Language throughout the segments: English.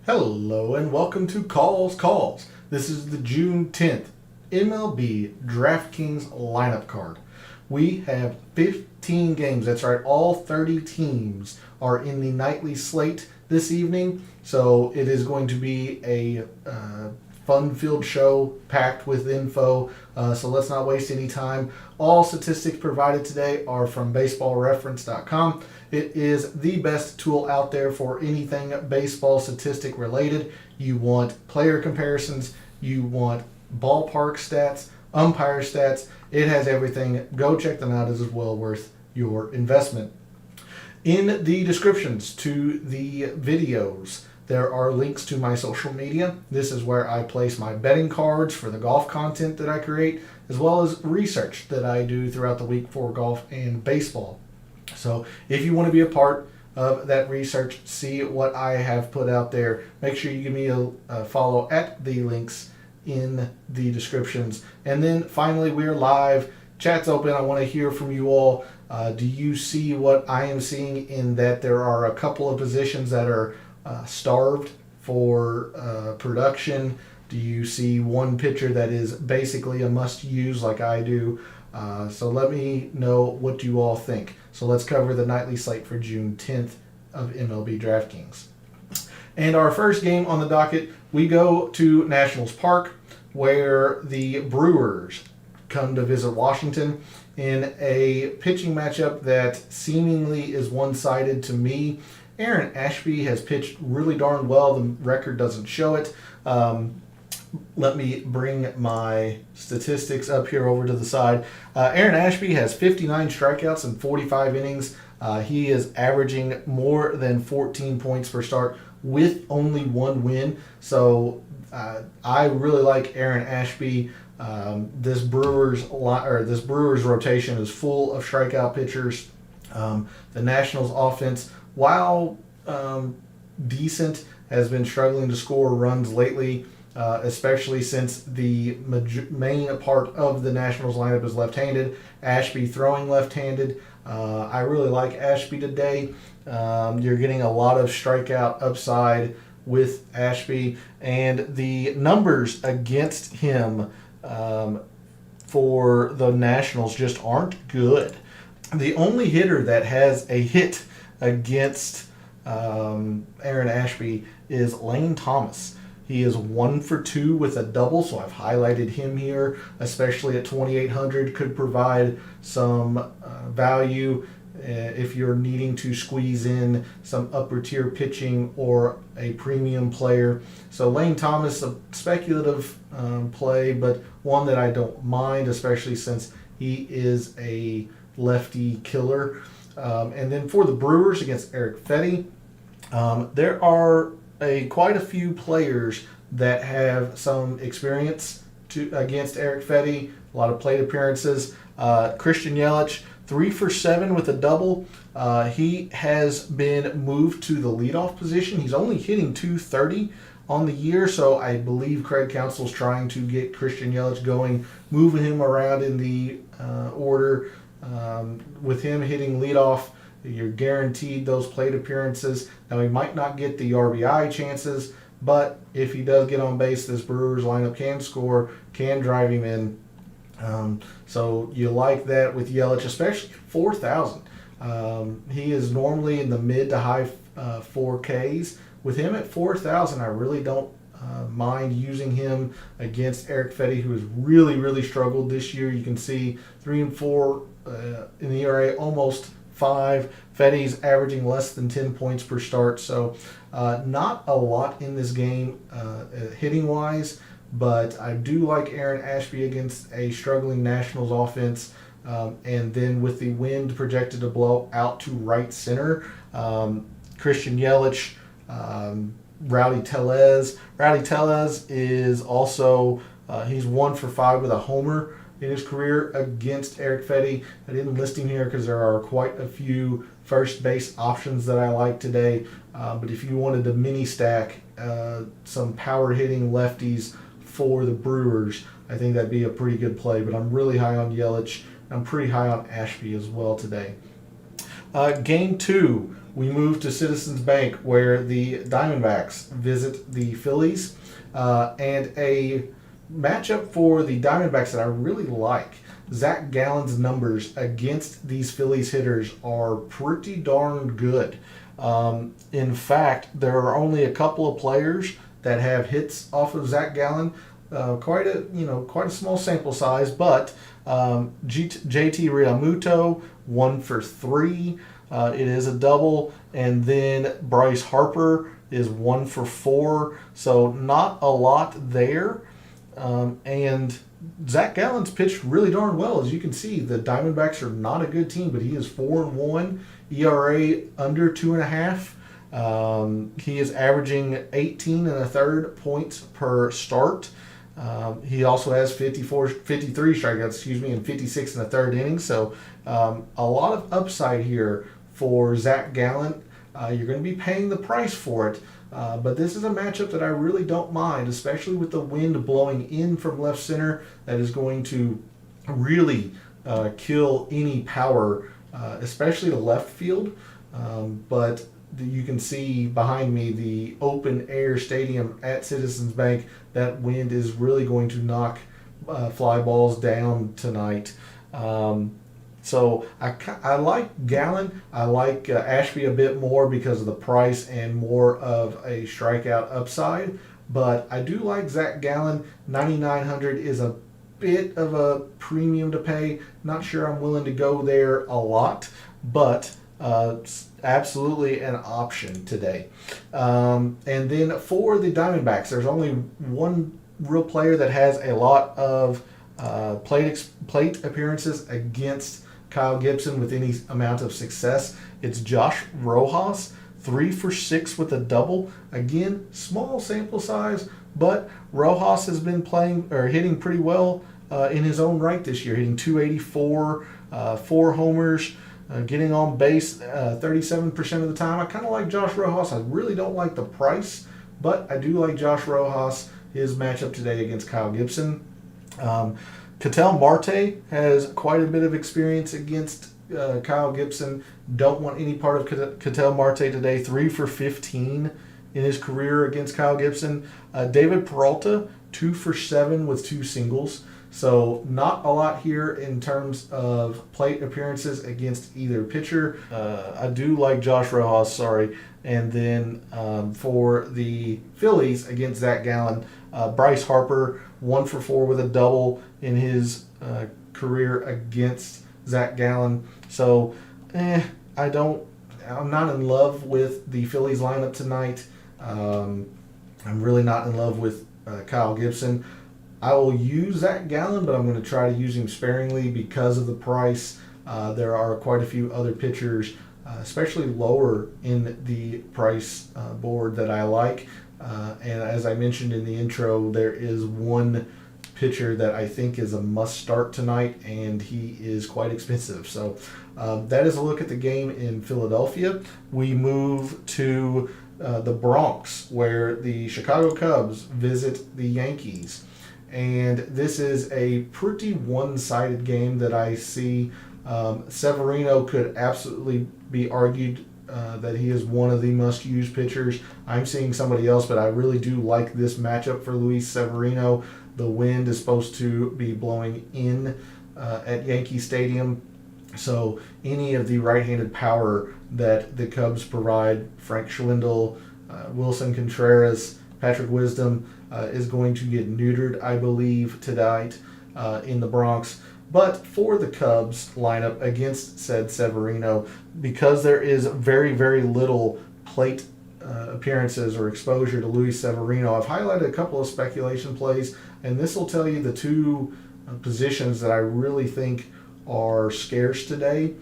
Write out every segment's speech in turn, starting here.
Hello and welcome to Calls. This is the June 10th MLB DraftKings lineup card. We have 15 games. That's right, all 30 teams are in the nightly slate this evening. So it is going to be a fun-filled show packed with info. So let's not waste any time. All statistics provided today are from baseballreference.com. It is the best tool out there for anything baseball statistic related. You want player comparisons, you want ballpark stats, umpire stats. It has everything. Go check them out. It is well worth your investment. In the descriptions to the videos, there are links to my social media. This is where I place my betting cards for the golf content that I create, as well as research that I do throughout the week for golf and baseball. So if you want to be a part of that research, see what I have put out there, make sure you give me a follow at the links in the descriptions. And then finally, we're live. Chat's open. I want to hear from you all. Do you see what I am seeing in that there are a couple of positions that are starved for production? Do you see one pitcher that is basically a must-use like I do? So let me know what you all think. So let's cover the nightly slate for June 10th of MLB DraftKings. And our first game on the docket, we go to Nationals Park, where the Brewers come to visit Washington in a pitching matchup that seemingly is one-sided to me. Aaron Ashby has pitched really darn well. The record doesn't show it. Let me bring my statistics up here over to the side. Aaron Ashby has 59 strikeouts in 45 innings. He is averaging more than 14 points per start with only one win. So I really like Aaron Ashby. This Brewers rotation is full of strikeout pitchers. The Nationals offense, while decent, has been struggling to score runs lately. Especially since the main part of the Nationals lineup is left-handed. Ashby throwing left-handed. I really like Ashby today. You're getting a lot of strikeout upside with Ashby, and the numbers against him for the Nationals just aren't good. The only hitter that has a hit against Aaron Ashby is Lane Thomas. He is 1 for 2 with a double, so I've highlighted him here, especially at 2,800. Could provide some value if you're needing to squeeze in some upper tier pitching or a premium player. So Lane Thomas, a speculative play, but one that I don't mind, especially since he is a lefty killer. And then for the Brewers against Eric Fetty, there are quite a few players that have some experience against Eric Fetty, a lot of plate appearances. Christian Yelich, 3 for 7 with a double. He has been moved to the leadoff position. He's only hitting .230 on the year, so I believe Craig Counsell's trying to get Christian Yelich going, moving him around in the order. With him hitting leadoff, you're guaranteed those plate appearances. Now, he might not get the RBI chances, but if he does get on base, this Brewers lineup can score, can drive him in. So you like that with Yelich, especially 4,000. He is normally in the mid to high 4Ks. With him at 4,000, I really don't mind using him against Eric Fetty, who has really, really struggled this year. You can see 3 and 4 in the ERA, almost 5. Fetty's averaging less than 10 points per start, so not a lot in this game hitting wise, but I do like Aaron Ashby against a struggling Nationals offense. And then with the wind projected to blow out to right center, Christian Yelich, Rowdy Tellez. Rowdy Tellez is also he's 1 for 5 with a homer in his career against Eric Fetty. I didn't list him here because there are quite a few first base options that I like today. But if you wanted to mini stack some power hitting lefties for the Brewers, I think that'd be a pretty good play. But I'm really high on Yelich. I'm pretty high on Ashby as well today. Game 2, we move to Citizens Bank, where the Diamondbacks visit the Phillies, and a matchup for the Diamondbacks that I really like. Zach Gallen's numbers against these Phillies hitters are pretty darn good. In fact, there are only a couple of players that have hits off of Zach Gallen. Quite a small sample size, but JT Realmuto 1 for 3. It is a double, and then Bryce Harper is 1 for 4. So not a lot there, and Zach Gallen's pitched really darn well. As you can see, the Diamondbacks are not a good team, but he is 4-1, ERA under 2.5. He is averaging 18 1/3 points per start. He also has 53 strikeouts, in 56 1/3 innings. So a lot of upside here for Zach Gallen. You're going to be paying the price for it. But this is a matchup that I really don't mind, especially with the wind blowing in from left center. That is going to really kill any power, especially to left field. But you can see behind me the open air stadium at Citizens Bank. That wind is really going to knock fly balls down tonight. So I like Gallen. I like Ashby a bit more because of the price and more of a strikeout upside. But I do like Zach Gallen. 9,900 is a bit of a premium to pay. Not sure I'm willing to go there a lot, but absolutely an option today. And then for the Diamondbacks, there's only one real player that has a lot of plate appearances against Kyle Gibson with any amount of success. It's Josh Rojas, 3 for 6 with a double. Again, small sample size, but Rojas has been hitting pretty well in his own right this year, hitting 284, 4 homers, getting on base 37% of the time. I kind of like Josh Rojas. I really don't like the price, but I do like Josh Rojas, his matchup today against Kyle Gibson. Ketel Marte has quite a bit of experience against Kyle Gibson. Don't want any part of Ketel Marte today. 3 for 15 in his career against Kyle Gibson. David Peralta, 2 for 7 with 2 singles. So not a lot here in terms of plate appearances against either pitcher. I do like Josh Rojas, And then for the Phillies against Zach Gallen, Bryce Harper, 1 for 4 with a double in his career against Zach Gallen. So, I'm not in love with the Phillies lineup tonight. I'm really not in love with Kyle Gibson. I will use Zach Gallen, but I'm going to try to use him sparingly because of the price. There are quite a few other pitchers, especially lower in the price board, that I like. And as I mentioned in the intro, there is one pitcher that I think is a must start tonight, and he is quite expensive. So that is a look at the game in Philadelphia. We move to the Bronx, where the Chicago Cubs visit the Yankees. And this is a pretty one-sided game that I see. Severino could absolutely be argued that he is one of the must-use pitchers. I'm seeing somebody else, but I really do like this matchup for Luis Severino. The wind is supposed to be blowing in at Yankee Stadium. So any of the right-handed power that the Cubs provide, Frank Schwindel, Wilson Contreras, Patrick Wisdom, is going to get neutered, I believe, tonight in the Bronx. But for the Cubs lineup against said Severino, because there is very, very little plate appearances or exposure to Luis Severino, I've highlighted a couple of speculation plays, and this will tell you the two positions that I really think are scarce today.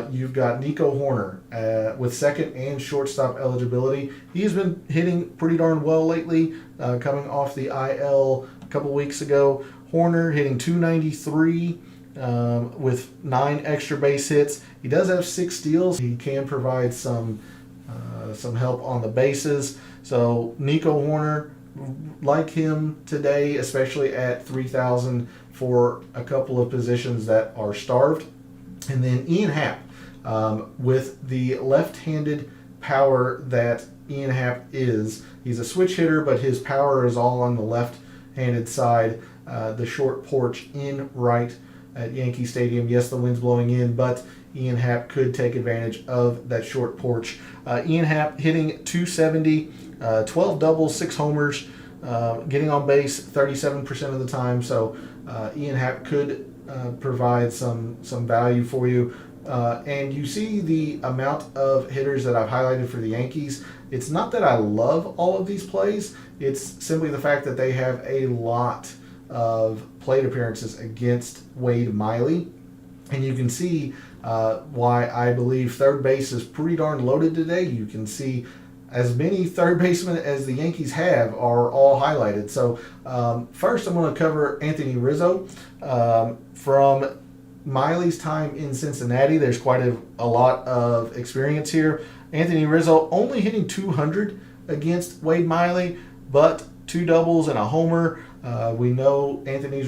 You've got Nico Hoerner with second and shortstop eligibility. He's been hitting pretty darn well lately, coming off the IL a couple weeks ago. Hoerner hitting 293 with 9 extra base hits. He does have 6 steals. He can provide some help on the bases. So Nico Hoerner, like him today, especially at 3,000 for a couple of positions that are starved. And then Ian Happ. With the left-handed power that Ian Happ is, he's a switch hitter, but his power is all on the left-handed side. The short porch in right at Yankee Stadium. Yes, the wind's blowing in, but Ian Happ could take advantage of that short porch. Ian Happ hitting 270, 12 doubles, 6 homers, getting on base 37% of the time. So Ian Happ could provide some value for you. And you see the amount of hitters that I've highlighted for the Yankees. It's not that I love all of these plays. It's simply the fact that they have a lot of plate appearances against Wade Miley. And you can see why I believe third base is pretty darn loaded today. You can see as many third basemen as the Yankees have are all highlighted. So first I'm going to cover Anthony Rizzo. From Miley's time in Cincinnati, there's quite a lot of experience here. Anthony Rizzo only hitting 200 against Wade Miley, but 2 doubles and a homer. We know Anthony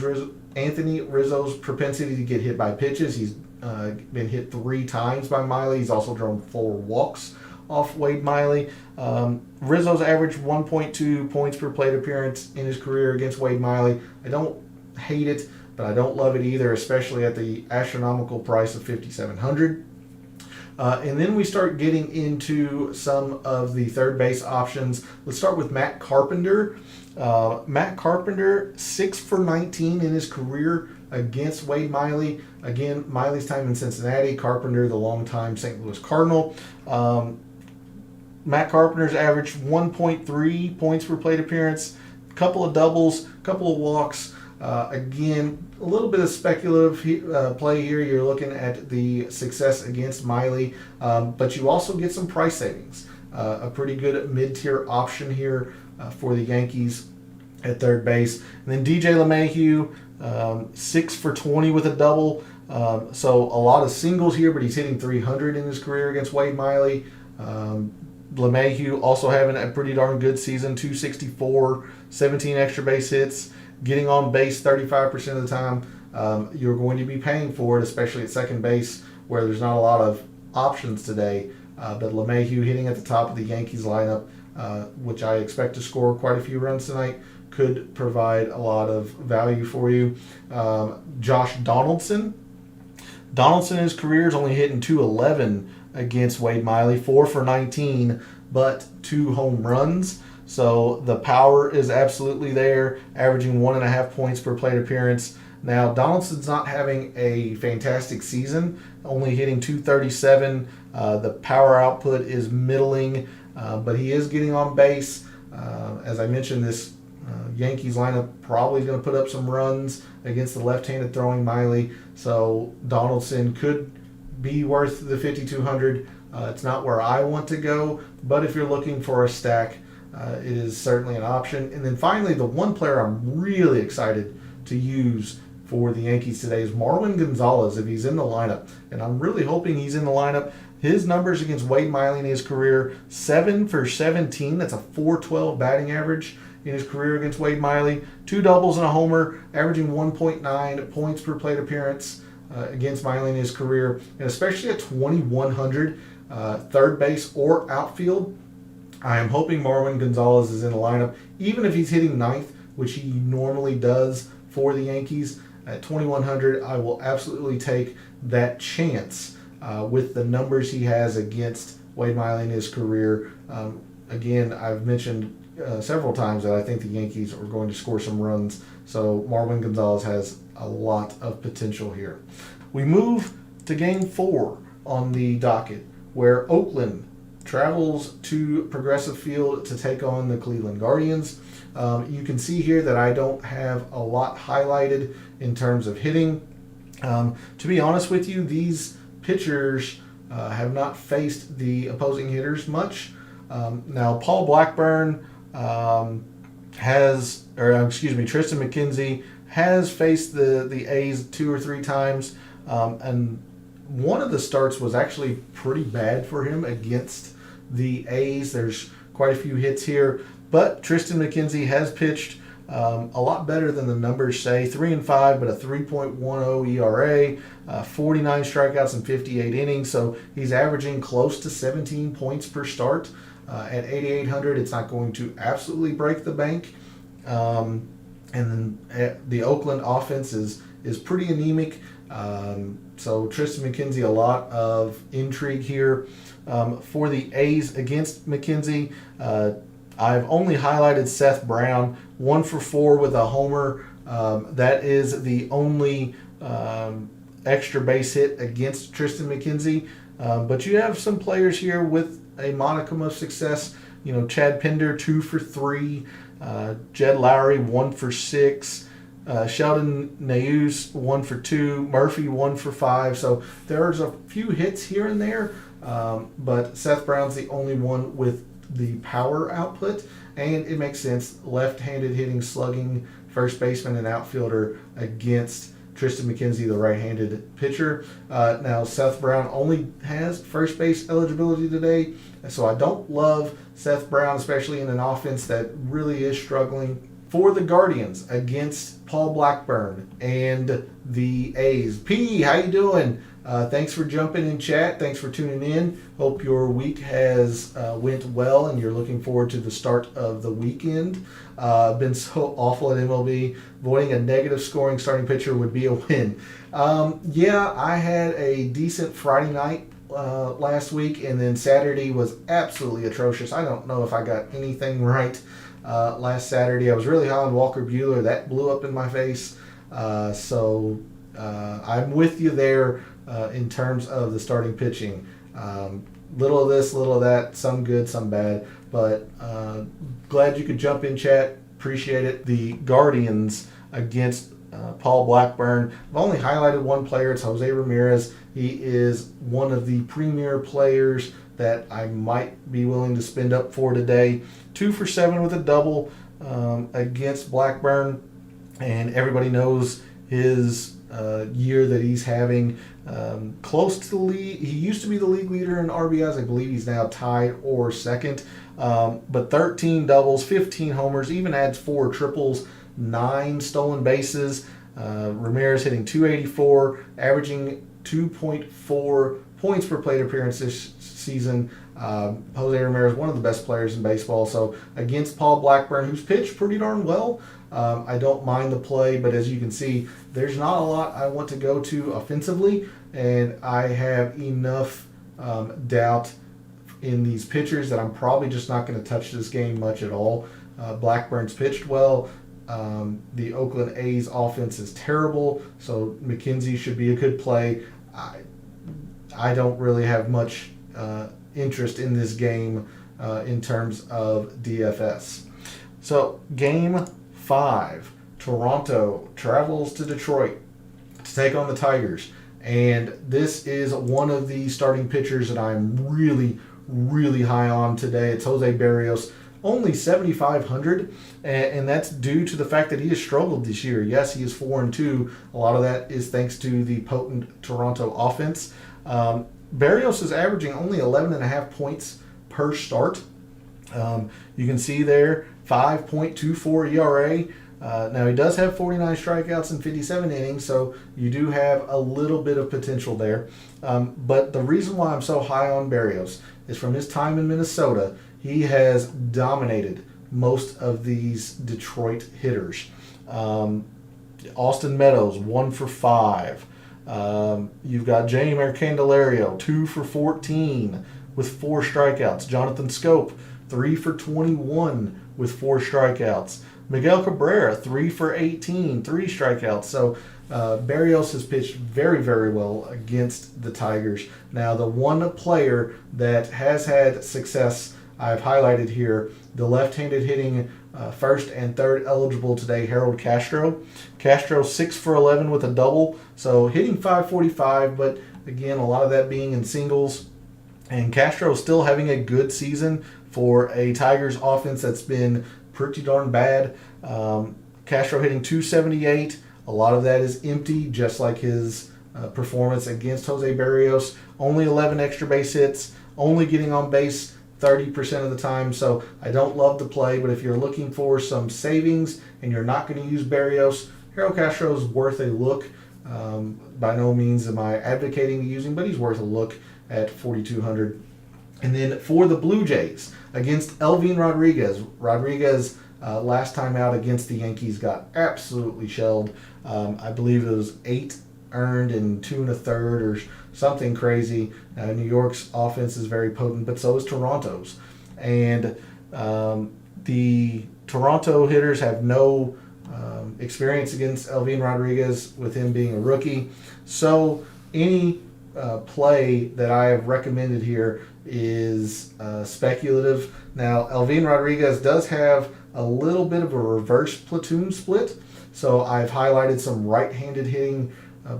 Rizzo's propensity to get hit by pitches. He's been hit 3 times by Miley. He's also drawn 4 walks off Wade Miley. Rizzo's averaged 1.2 points per plate appearance in his career against Wade Miley. I don't hate it, but I don't love it either, especially at the astronomical price of $5,700. And then we start getting into some of the third base options. Let's start with Matt Carpenter. Matt Carpenter, 6 for 19 in his career against Wade Miley. Again, Miley's time in Cincinnati, Carpenter, the longtime St. Louis Cardinal. Matt Carpenter's averaged 1.3 points per plate appearance, a couple of doubles, a couple of walks. Again, a little bit of speculative play here. You're looking at the success against Miley, but you also get some price savings. A pretty good mid-tier option here for the Yankees at third base. And then DJ LeMahieu, 6 for 20 with a double. So a lot of singles here, but he's hitting 300 in his career against Wade Miley. LeMahieu also having a pretty darn good season, 264, 17 extra base hits, getting on base 35% of the time. You're going to be paying for it, especially at second base where there's not a lot of options today. But LeMahieu hitting at the top of the Yankees lineup, which I expect to score quite a few runs tonight, could provide a lot of value for you. Josh Donaldson. Donaldson in his career is only hitting 211 against Wade Miley, 4 for 19, but 2 home runs. So the power is absolutely there, averaging 1.5 points per plate appearance. Now, Donaldson's not having a fantastic season, only hitting 237. The power output is middling, but he is getting on base. As I mentioned, this Yankees lineup probably is going to put up some runs against the left-handed throwing Miley. So Donaldson could be worth the $5,200. It's not where I want to go, but if you're looking for a stack, it is certainly an option. And then finally, the one player I'm really excited to use for the Yankees today is Marwin Gonzalez, if he's in the lineup. And I'm really hoping he's in the lineup. His numbers against Wade Miley in his career, 7 for 17. That's a .412 batting average in his career against Wade Miley. 2 doubles and a homer, averaging 1.9 points per plate appearance against Miley in his career. And especially at 2,100, third base or outfield, I am hoping Marwin Gonzalez is in the lineup, even if he's hitting ninth, which he normally does for the Yankees. At 2,100, I will absolutely take that chance with the numbers he has against Wade Miley in his career. Again, I've mentioned several times that I think the Yankees are going to score some runs, so Marwin Gonzalez has a lot of potential here. We move to Game 4 on the docket, where Oakland travels to Progressive Field to take on the Cleveland Guardians. You can see here that I don't have a lot highlighted in terms of hitting. To be honest with you, these pitchers have not faced the opposing hitters much. Now, Paul Blackburn Tristan McKenzie has faced the A's 2 or 3 times, and one of the starts was actually pretty bad for him against the A's. There's quite a few hits here, but Tristan McKenzie has pitched A lot better than the numbers say. 3-5, but a 3.10 ERA, 49 strikeouts in 58 innings. So he's averaging close to 17 points per start. At 8,800, it's not going to absolutely break the bank. And then the Oakland offense is pretty anemic. So Tristan McKenzie, a lot of intrigue here. For the A's against McKenzie, I've only highlighted Seth Brown, 1 for 4 with a homer. That is the only extra base hit against Tristan McKenzie. But you have some players here with a modicum of success. Chad Pinder, 2 for 3. Jed Lowry, 1 for 6. Sheldon Neuse, 1 for 2. Murphy, 1 for 5. So there's a few hits here and there. But Seth Brown's the only one with the power output, and it makes sense. Left-handed hitting, slugging first baseman and outfielder against Tristan McKenzie, the right-handed pitcher. Now Seth Brown only has first base eligibility today, so I don't love Seth Brown, especially in an offense that really is struggling. For the Guardians against Paul Blackburn and the A's. P, how you doing? Thanks for jumping in chat. Thanks for tuning in. Hope your week has went well and you're looking forward to the start of the weekend. Been so awful at MLB. Avoiding a negative scoring starting pitcher would be a win. Yeah, I had a decent Friday night last week, and then Saturday was absolutely atrocious. I don't know if I got anything right last Saturday. I was really high on Walker Buehler. That blew up in my face. So I'm with you there. In terms of the starting pitching. Little of this, little of that, some good, some bad. But glad you could jump in chat. Appreciate it. The Guardians against Paul Blackburn. I've only highlighted one player. It's Jose Ramirez. He is one of the premier players that I might be willing to spend up for today. 2 for 7 with a double against Blackburn. And everybody knows his year that he's having. Close to the lead. He used to be the league leader in RBIs. I believe he's now tied or second. But 13 doubles, 15 homers, even adds 4 triples, 9 stolen bases. Ramirez hitting .284, averaging 2.4 points per plate appearance this season. Jose Ramirez, one of the best players in baseball. So against Paul Blackburn, who's pitched pretty darn well, I don't mind the play, but as you can see, there's not a lot I want to go to offensively, and I have enough doubt in these pitchers that I'm probably just not going to touch this game much at all. Blackburn's pitched well. The Oakland A's offense is terrible, so McKenzie should be a good play. I don't really have much interest in this game in terms of DFS. So game 5, Toronto travels to Detroit to take on the Tigers. And this is one of the starting pitchers that I'm really, really high on today. It's Jose Berrios, only 7,500, and that's due to the fact that he has struggled this year. Yes, he is 4-2. A lot of that is thanks to the potent Toronto offense. Berrios is averaging only 11.5 points per start. You can see there, 5.24 ERA. Now, he does have 49 strikeouts in 57 innings, so you do have a little bit of potential there. But the reason why I'm so high on Berrios is from his time in Minnesota, he has dominated most of these Detroit hitters. Austin Meadows, 1 for 5. You've got Jeimer Candelario, 2 for 14 with 4 strikeouts. Jonathan Scope, 3 for 21 with 4 strikeouts. Miguel Cabrera, 3 for 18, 3 strikeouts. So Berrios has pitched very, very well against the Tigers. Now, the one player that has had success I've highlighted here, the left-handed hitting first and third eligible today, Harold Castro. Castro, 6 for 11 with a double, so hitting .545, but again, a lot of that being in singles. And Castro still having a good season for a Tigers offense that's been pretty darn bad. Castro hitting .278. A lot of that is empty, just like his performance against Jose Berrios. Only 11 extra base hits, only getting on base 30% of the time, so I don't love the play. But if you're looking for some savings and you're not going to use Berrios, Harold Castro is worth a look. By no means am I advocating using, but he's worth a look at 4,200. And then for the Blue Jays, against Elvin Rodriguez. Rodriguez, last time out against the Yankees, got absolutely shelled. I believe it was 8 earned and 2 1/3 or something crazy. New York's offense is very potent, but so is Toronto's. And the Toronto hitters have no experience against Elvin Rodriguez, with him being a rookie. So any play that I have recommended here is speculative. Now, Elvin Rodriguez does have a little bit of a reverse platoon split, so I've highlighted some right-handed hitting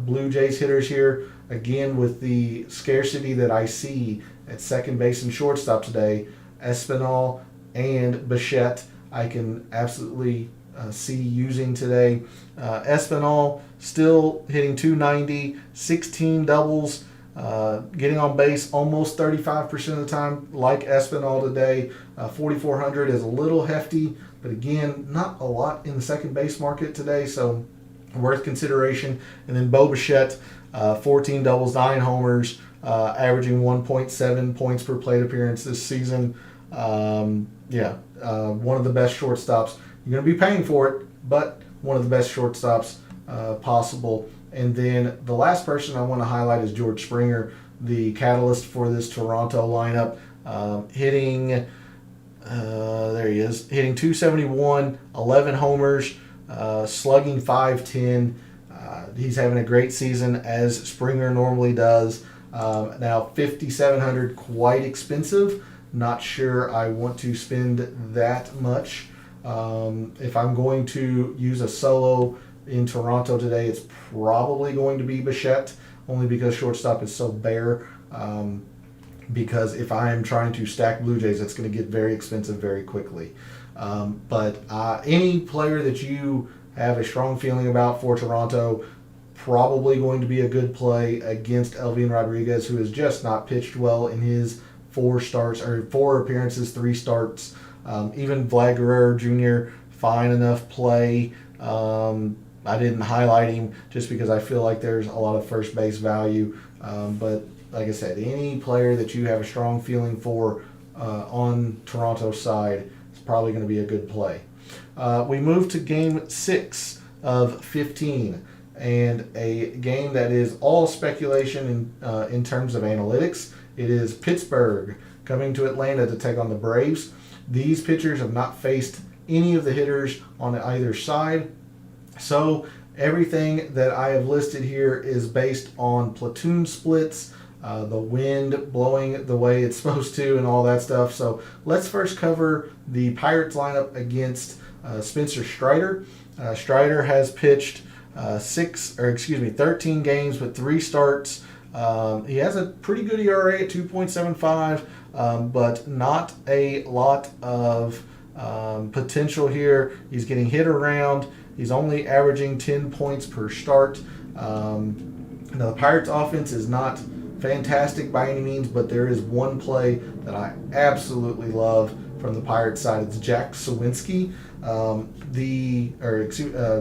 Blue Jays hitters here. Again, with the scarcity that I see at second base and shortstop today, Espinal and Bichette I can absolutely see using today. Espinal still hitting 290, 16 doubles, getting on base almost 35% of the time, like Espinal today. 4,400 is a little hefty, but again, not a lot in the second base market today, so worth consideration. And then Bo Bichette, 14 doubles, 9 homers, averaging 1.7 points per plate appearance this season. One of the best shortstops. You're going to be paying for it, but one of the best shortstops possible. And then the last person I want to highlight is George Springer, the catalyst for this Toronto lineup, hitting, there he is, hitting 271, 11 homers, slugging 510. He's having a great season, as Springer normally does. Now, 5,700, quite expensive. Not sure I want to spend that much. If I'm going to use a solo in Toronto today, it's probably going to be Bichette, only because shortstop is so bare. Because if I am trying to stack Blue Jays, it's going to get very expensive very quickly. But any player that you have a strong feeling about for Toronto, probably going to be a good play against Elvin Rodriguez, who has just not pitched well in his 4 appearances, 3 starts. Even Vlad Guerrero Jr., fine enough play. I didn't highlight him just because I feel like there's a lot of first base value. But like I said, any player that you have a strong feeling for on Toronto's side is probably going to be a good play. We move to game 6 of 15, and a game that is all speculation in terms of analytics. It is Pittsburgh coming to Atlanta to take on the Braves. These pitchers have not faced any of the hitters on either side. So everything that I have listed here is based on platoon splits, the wind blowing the way it's supposed to, and all that stuff. So let's first cover the Pirates lineup against Spencer Strider. Strider has pitched 13 games with 3 starts. He has a pretty good ERA at 2.75, but not a lot of potential here. He's getting hit around. He's only averaging 10 points per start. Now, the Pirates offense is not fantastic by any means, but there is one play that I absolutely love from the Pirates side. It's Jack Sawinski.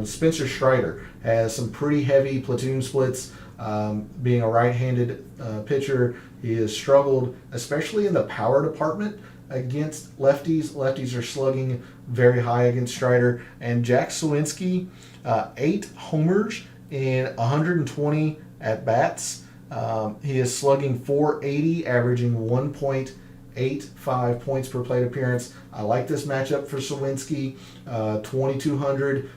Spencer Strider has some pretty heavy platoon splits. Being a right-handed pitcher, he has struggled, especially in the power department, against lefties. Lefties are slugging very high against Strider. And Jack Sawinski, 8 homers in 120 at-bats. He is slugging .480, averaging 1.85 points per plate appearance. I like this matchup for Sawinski. 2,200,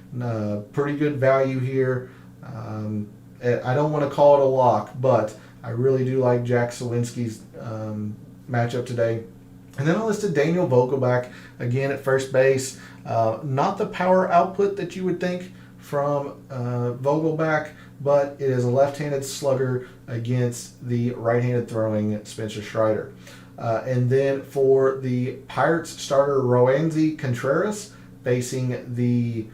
pretty good value here. I don't want to call it a lock, but I really do like Jack Sawinski's matchup today. And then I listed Daniel Vogelbach again at first base. Not the power output that you would think from Vogelbach, but it is a left-handed slugger against the right-handed throwing Spencer Strider. And then for the Pirates starter, Roansy Contreras, facing the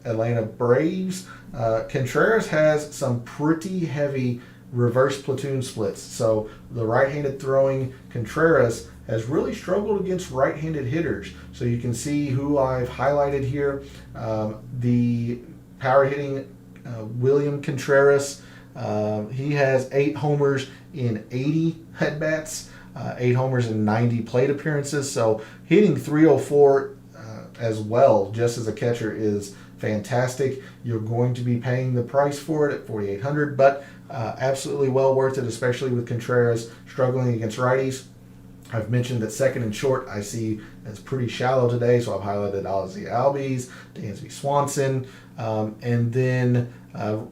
Atlanta Braves. Contreras has some pretty heavy reverse platoon splits. So the right-handed throwing Contreras has really struggled against right-handed hitters. So you can see who I've highlighted here. The power hitting William Contreras. He has 8 homers in 80 at-bats, 8 homers in 90 plate appearances. So hitting 304 as well, just as a catcher, is fantastic. You're going to be paying the price for it at $4,800, but absolutely well worth it, especially with Contreras struggling against righties. I've mentioned that second and short I see as pretty shallow today, so I've highlighted Ozzie Albies, Dansby Swanson, and then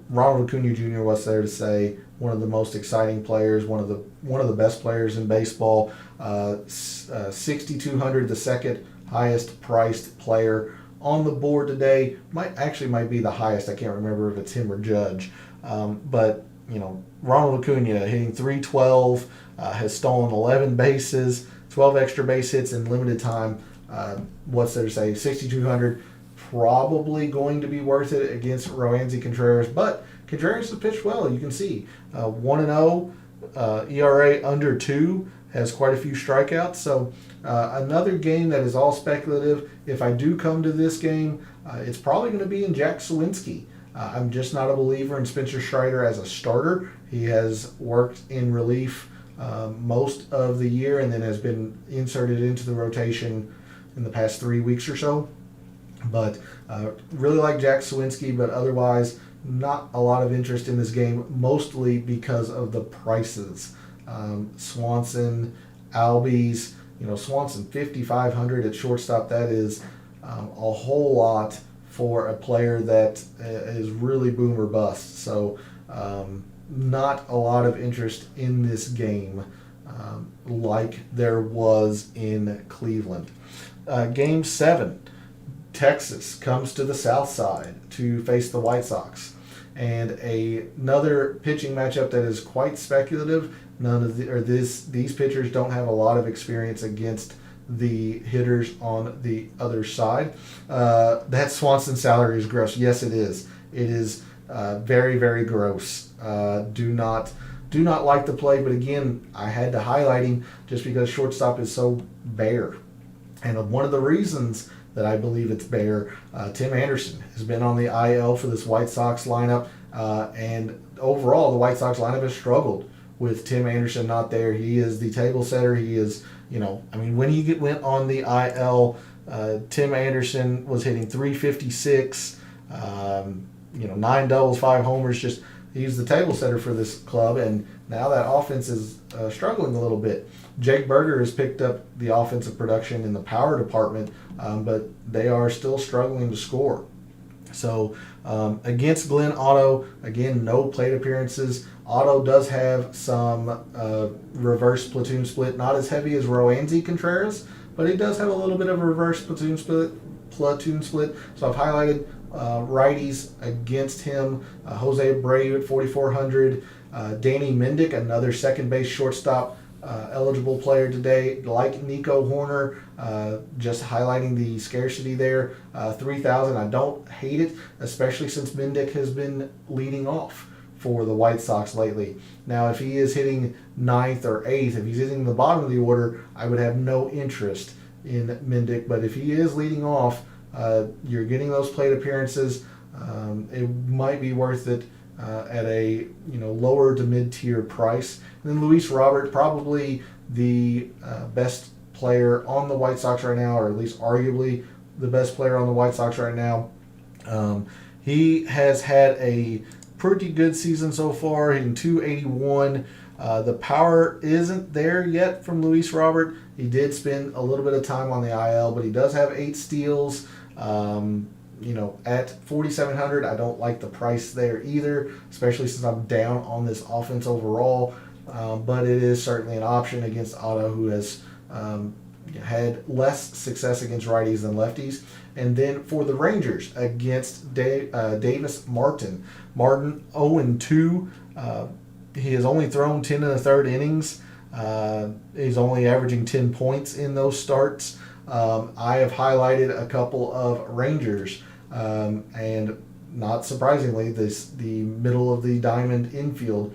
Ronald Acuna Jr. What's there to say? One of the most exciting players, one of the best players in baseball. 6,200, the second highest priced player on the board today. Might be the highest. I can't remember if it's him or Judge, but Ronald Acuna hitting 312, has stolen 11 bases, 12 extra base hits in limited time. What's there to say? 6,200, probably going to be worth it against Roansy Contreras, but Contreras has pitched well. You can see 1-0, ERA under 2, has quite a few strikeouts. So another game that is all speculative. If I do come to this game, it's probably going to be in Jack Sawinski. I'm just not a believer in Spencer Strider as a starter. He has worked in relief most of the year and then has been inserted into the rotation in the past 3 weeks or so. But really like Jack Sawinski, but otherwise not a lot of interest in this game, mostly because of the prices. Swanson, Albies, Swanson 5,500 at shortstop. That is a whole lot for a player that is really boom or bust. So not a lot of interest in this game like there was in Cleveland. Game 7, Texas comes to the south side to face the White Sox. And another pitching matchup that is quite speculative. These pitchers don't have a lot of experience against the hitters on the other side. That Swanson salary is gross. Yes, it is. It is very, very gross. Do not like the play, but again, I had to highlight him just because shortstop is so bare. And one of the reasons that I believe it's bare, Tim Anderson has been on the IL for this White Sox lineup, and overall the White Sox lineup has struggled with Tim Anderson not there. He is the table setter. He is, when he went on the IL, Tim Anderson was hitting 356, 9 doubles, 5 homers. Just he's the table setter for this club, and now that offense is struggling a little bit. Jake Berger has picked up the offensive production in the power department, but they are still struggling to score. So against Glenn Otto, again, no plate appearances. Otto does have some reverse platoon split, not as heavy as Roansy Contreras, but he does have a little bit of a reverse platoon split. So I've highlighted righties against him. Jose Abreu at 4,400. Danny Mendick, another second base shortstop eligible player today, like Nico Horner, just highlighting the scarcity there. 3,000. I don't hate it, especially since Mendick has been leading off for the White Sox lately. Now, if he is hitting 9th or 8th, if he's hitting the bottom of the order, I would have no interest in Mendick. But if he is leading off, you're getting those plate appearances. It might be worth it at a lower to mid-tier price. And then Luis Robert, probably the best player on the White Sox right now, or at least arguably the best player on the White Sox right now. He has had a pretty good season so far, hitting 281. The power isn't there yet from Luis Robert. He did spend a little bit of time on the IL, but he does have 8 steals. At 4,700, I don't like the price there either, especially since I'm down on this offense overall. But it is certainly an option against Otto, who has had less success against righties than lefties. And then for the Rangers against Davis Martin. Martin 0-2. He has only thrown 10 1/3 innings. He's only averaging 10 points in those starts. I have highlighted a couple of Rangers, and not surprisingly, the middle of the diamond infield.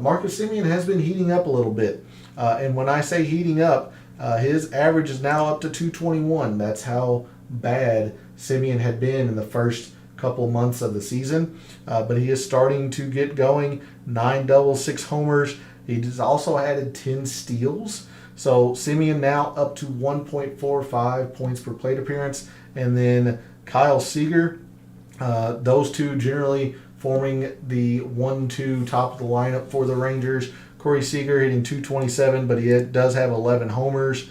Marcus Semien has been heating up a little bit, and when I say heating up, His average is now up to 221. That's how bad Simeon had been in the first couple months of the season. But he is starting to get going. 9 doubles, 6 homers. He's also added 10 steals. So Simeon now up to 1.45 points per plate appearance. And then Kyle Seager, those two generally forming the 1-2 top of the lineup for the Rangers. Corey Seager hitting 227, but he does have 11 homers.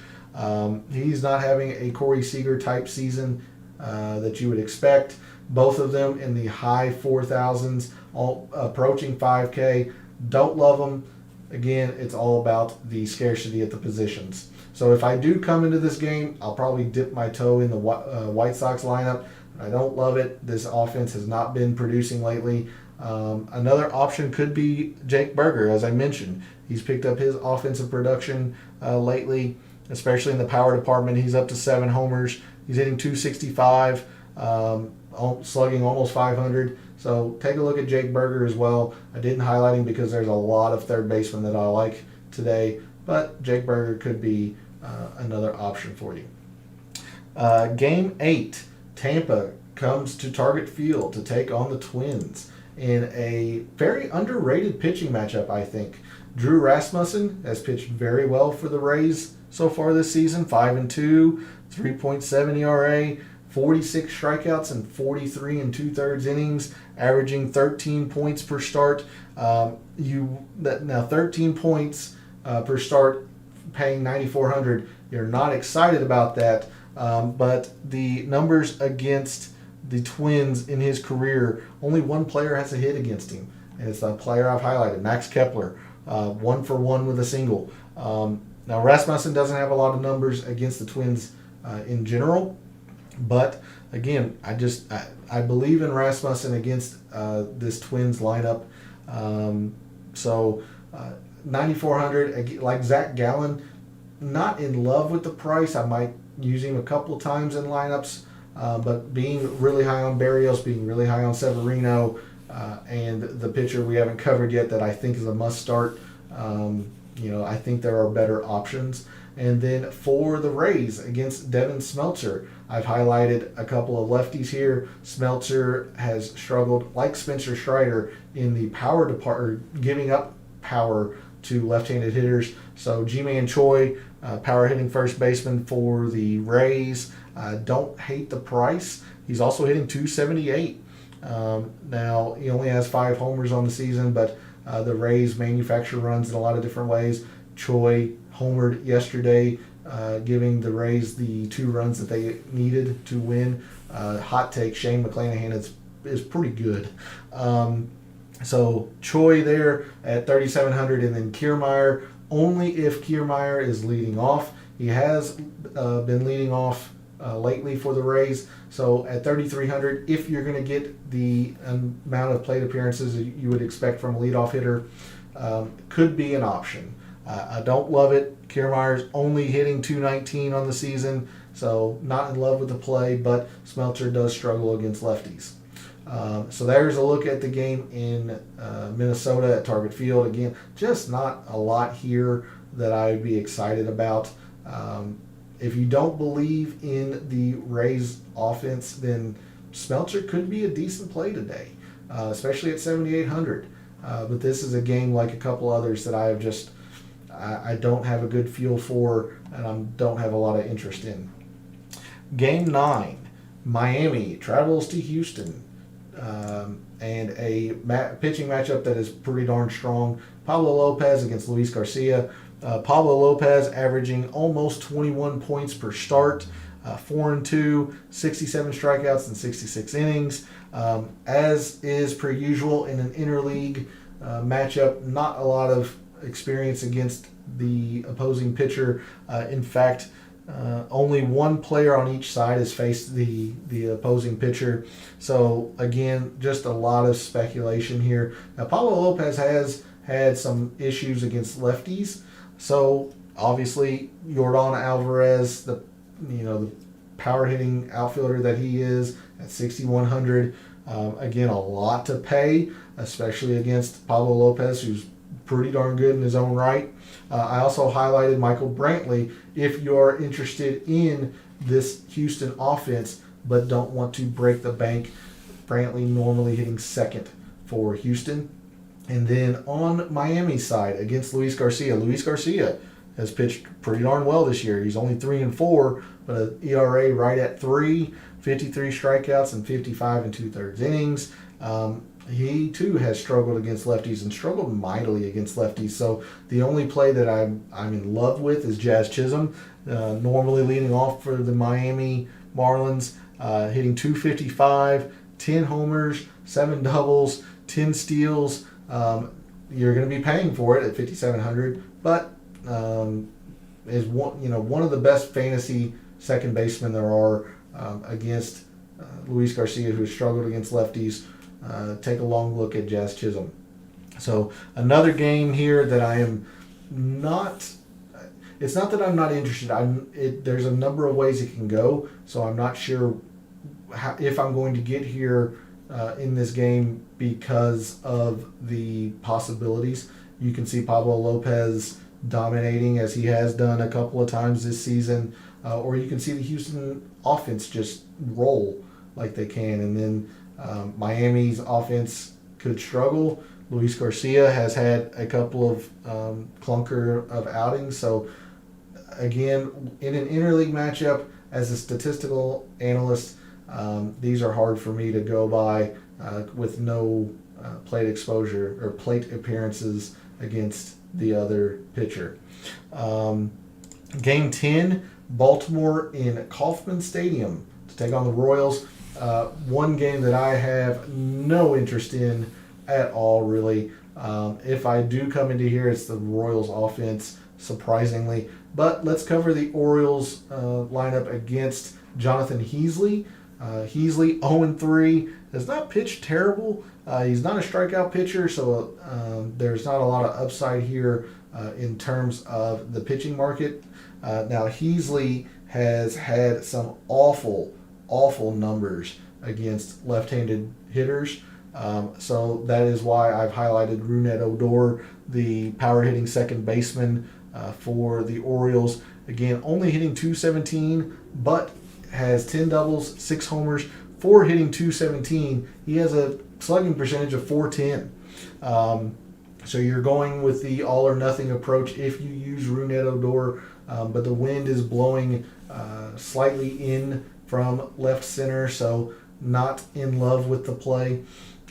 He's not having a Corey Seager type season that you would expect. Both of them in the high 4,000s, all approaching 5K. Don't love them. Again, it's all about the scarcity at the positions. So if I do come into this game, I'll probably dip my toe in the White Sox lineup. I don't love it. This offense has not been producing lately. Another option could be Jake Berger, as I mentioned. He's picked up his offensive production lately, especially in the power department. He's up to 7 homers. He's hitting 265, slugging almost 500. So take a look at Jake Berger as well. I didn't highlight him because there's a lot of third basemen that I like today, but Jake Berger could be another option for you. Game 8, Tampa comes to Target Field to take on the Twins in a very underrated pitching matchup, I think. Drew Rasmussen has pitched very well for the Rays so far this season, 5-2, 3.7 ERA, 46 strikeouts and 43 2/3 innings, averaging 13 points per start. Now 13 points per start, paying $9,400. You're not excited about that, but the numbers against the Twins in his career, only one player has a hit against him, and it's the player I've highlighted, Max Kepler, 1 for 1 with a single. Now Rasmussen doesn't have a lot of numbers against the Twins in general, but again, I believe in Rasmussen against this Twins lineup. So $9,400, like Zach Gallen, not in love with the price. I might use him a couple of times in lineups, but being really high on Barrios, being really high on Severino, and the pitcher we haven't covered yet that I think is a must start. I think there are better options. And then for the Rays against Devin Smeltzer, I've highlighted a couple of lefties here. Smeltzer has struggled, like Spencer Strider, in the power department, giving up power to left-handed hitters. So Ji-Man Choi, power hitting first baseman for the Rays. Don't hate the price. He's also hitting 278. Now, he only has 5 homers on the season, but the Rays manufacture runs in a lot of different ways. Choi homered yesterday, giving the Rays the 2 runs that they needed to win. Hot take, Shane McClanahan is pretty good. So Choi there at 3,700, and then Kiermaier, only if Kiermaier is leading off. He has been leading off lately for the Rays. So at 3,300, if you're going to get the amount of plate appearances you would expect from a leadoff hitter, could be an option. I don't love it. Kiermaier's only hitting 219 on the season, so not in love with the play, but Smeltzer does struggle against lefties. So there's a look at the game in Minnesota at Target Field. Again, just not a lot here that I would be excited about. If you don't believe in the Rays offense, then Smeltzer could be a decent play today, especially at 7,800. But this is a game like a couple others that I don't have a good feel for, and I don't have a lot of interest in. Game 9, Miami travels to Houston, and a pitching matchup that is pretty darn strong. Pablo Lopez against Luis Garcia. Pablo Lopez averaging almost 21 points per start, 4-2, 67 strikeouts and 66 innings. As is per usual in an interleague matchup, not a lot of experience against the opposing pitcher. In fact, only one player on each side has faced the opposing pitcher. So again, just a lot of speculation here. Now, Pablo Lopez has had some issues against lefties. So obviously, Yordan Alvarez, the power hitting outfielder that he is at 6,100. Again, a lot to pay, especially against Pablo Lopez, who's pretty darn good in his own right. I also highlighted Michael Brantley if you're interested in this Houston offense but don't want to break the bank. Brantley normally hitting second for Houston. And then on Miami's side against Luis Garcia has pitched pretty darn well this year. He's only 3-4, but an ERA right at 3, 53 strikeouts and 55 2/3 innings. He too has struggled against lefties and struggled mightily against lefties. So the only play that I'm in love with is Jazz Chisholm, normally leading off for the Miami Marlins, hitting 255, 10 homers, 7 doubles, 10 steals. You're going to be paying for it at $5,700, but is one of the best fantasy second basemen there are against Luis Garcia, who has struggled against lefties. Take a long look at Jazz Chisholm. So another game here that I am not. It's not that I'm not interested. There's a number of ways it can go, so I'm not sure if I'm going to get here in this game because of the possibilities. You can see Pablo Lopez dominating as he has done a couple of times this season, or you can see the Houston offense just roll like they can, and then Miami's offense could struggle. Luis Garcia has had a couple of clunker of outings, so again, in an interleague matchup, as a statistical analyst, these are hard for me to go by with no plate exposure or plate appearances against the other pitcher. Game 10, Baltimore in Kauffman Stadium to take on the Royals. One game that I have no interest in at all, really. If I do come into here, it's the Royals offense, surprisingly. But let's cover the Orioles lineup against Jonathan Heasley. Heasley 0-3, has not pitched terrible. He's not a strikeout pitcher, so there's not a lot of upside here in terms of the pitching market. Now, Heasley has had some awful numbers against left-handed hitters. So that is why I've highlighted Rougned Odor, the power-hitting second baseman for the Orioles. Again, only hitting .217, but has 10 doubles, 6 homers, 4 hitting .217. He has a slugging percentage of .410. So you're going with the all-or-nothing approach if you use Rougned Odor, but the wind is blowing slightly in from left center, so not in love with the play.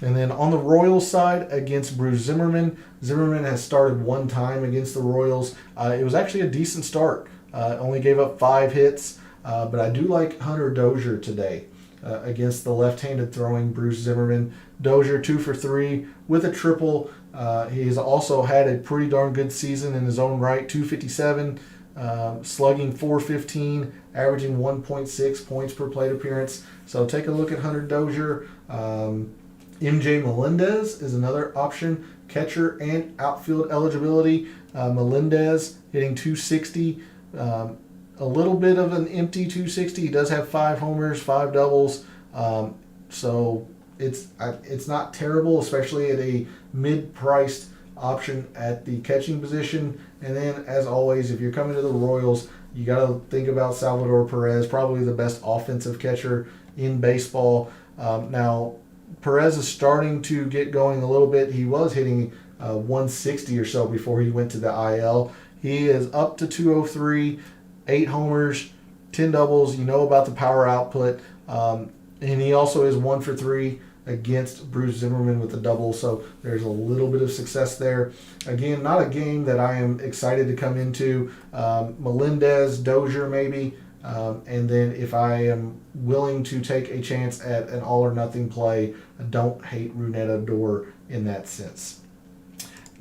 And then on the Royals side against Bruce Zimmerman, Zimmerman has started one time against the Royals. It was actually a decent start. Only gave up 5 hits, but I do like Hunter Dozier today against the left-handed throwing Bruce Zimmerman. Dozier 2 for 3 with a triple. He's also had a pretty darn good season in his own right, 257, slugging 415, averaging 1.6 points per plate appearance. So take a look at Hunter Dozier. MJ Melendez is another option, catcher and outfield eligibility. Melendez hitting 260, a little bit of an empty 260. He does have 5 homers, 5 doubles, so it's not terrible, especially at a mid-priced option at the catching position. And then, as always, if you're coming to the Royals, you got to think about Salvador Perez, probably the best offensive catcher in baseball. Now, Perez is starting to get going a little bit. He was hitting 160 or so before he went to the IL. He is up to 203, 8 homers, 10 doubles. You know about the power output. And he also is 1 for 3 against Bruce Zimmerman with a double, so there's a little bit of success there. Again, not a game that I am excited to come into. Melendez, Dozier maybe, and then if I am willing to take a chance at an all-or-nothing play, I don't hate Rougned Odor in that sense.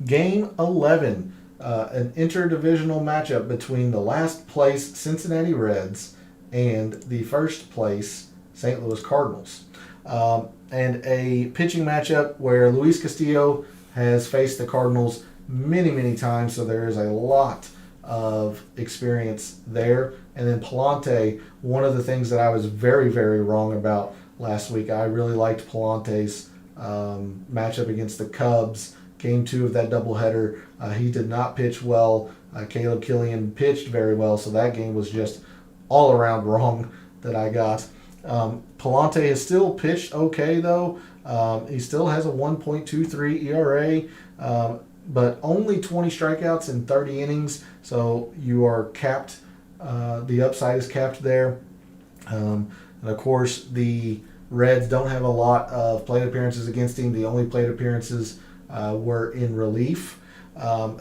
Game 11, an interdivisional matchup between the last place Cincinnati Reds and the first place St. Louis Cardinals. And a pitching matchup where Luis Castillo has faced the Cardinals many times, so there is a lot of experience there. And then Palante, one of the things that I was very wrong about last week, I really liked Palante's matchup against the Cubs. game 2 of that doubleheader. He did not pitch well. Caleb Killian pitched very well, so that game was just all around wrong that I got. Palante has still pitched okay, though. He still has a 1.23 ERA, but only 20 strikeouts in 30 innings, so you are capped. The upside is capped there. And of course, the Reds don't have a lot of plate appearances against him. The only plate appearances were in relief.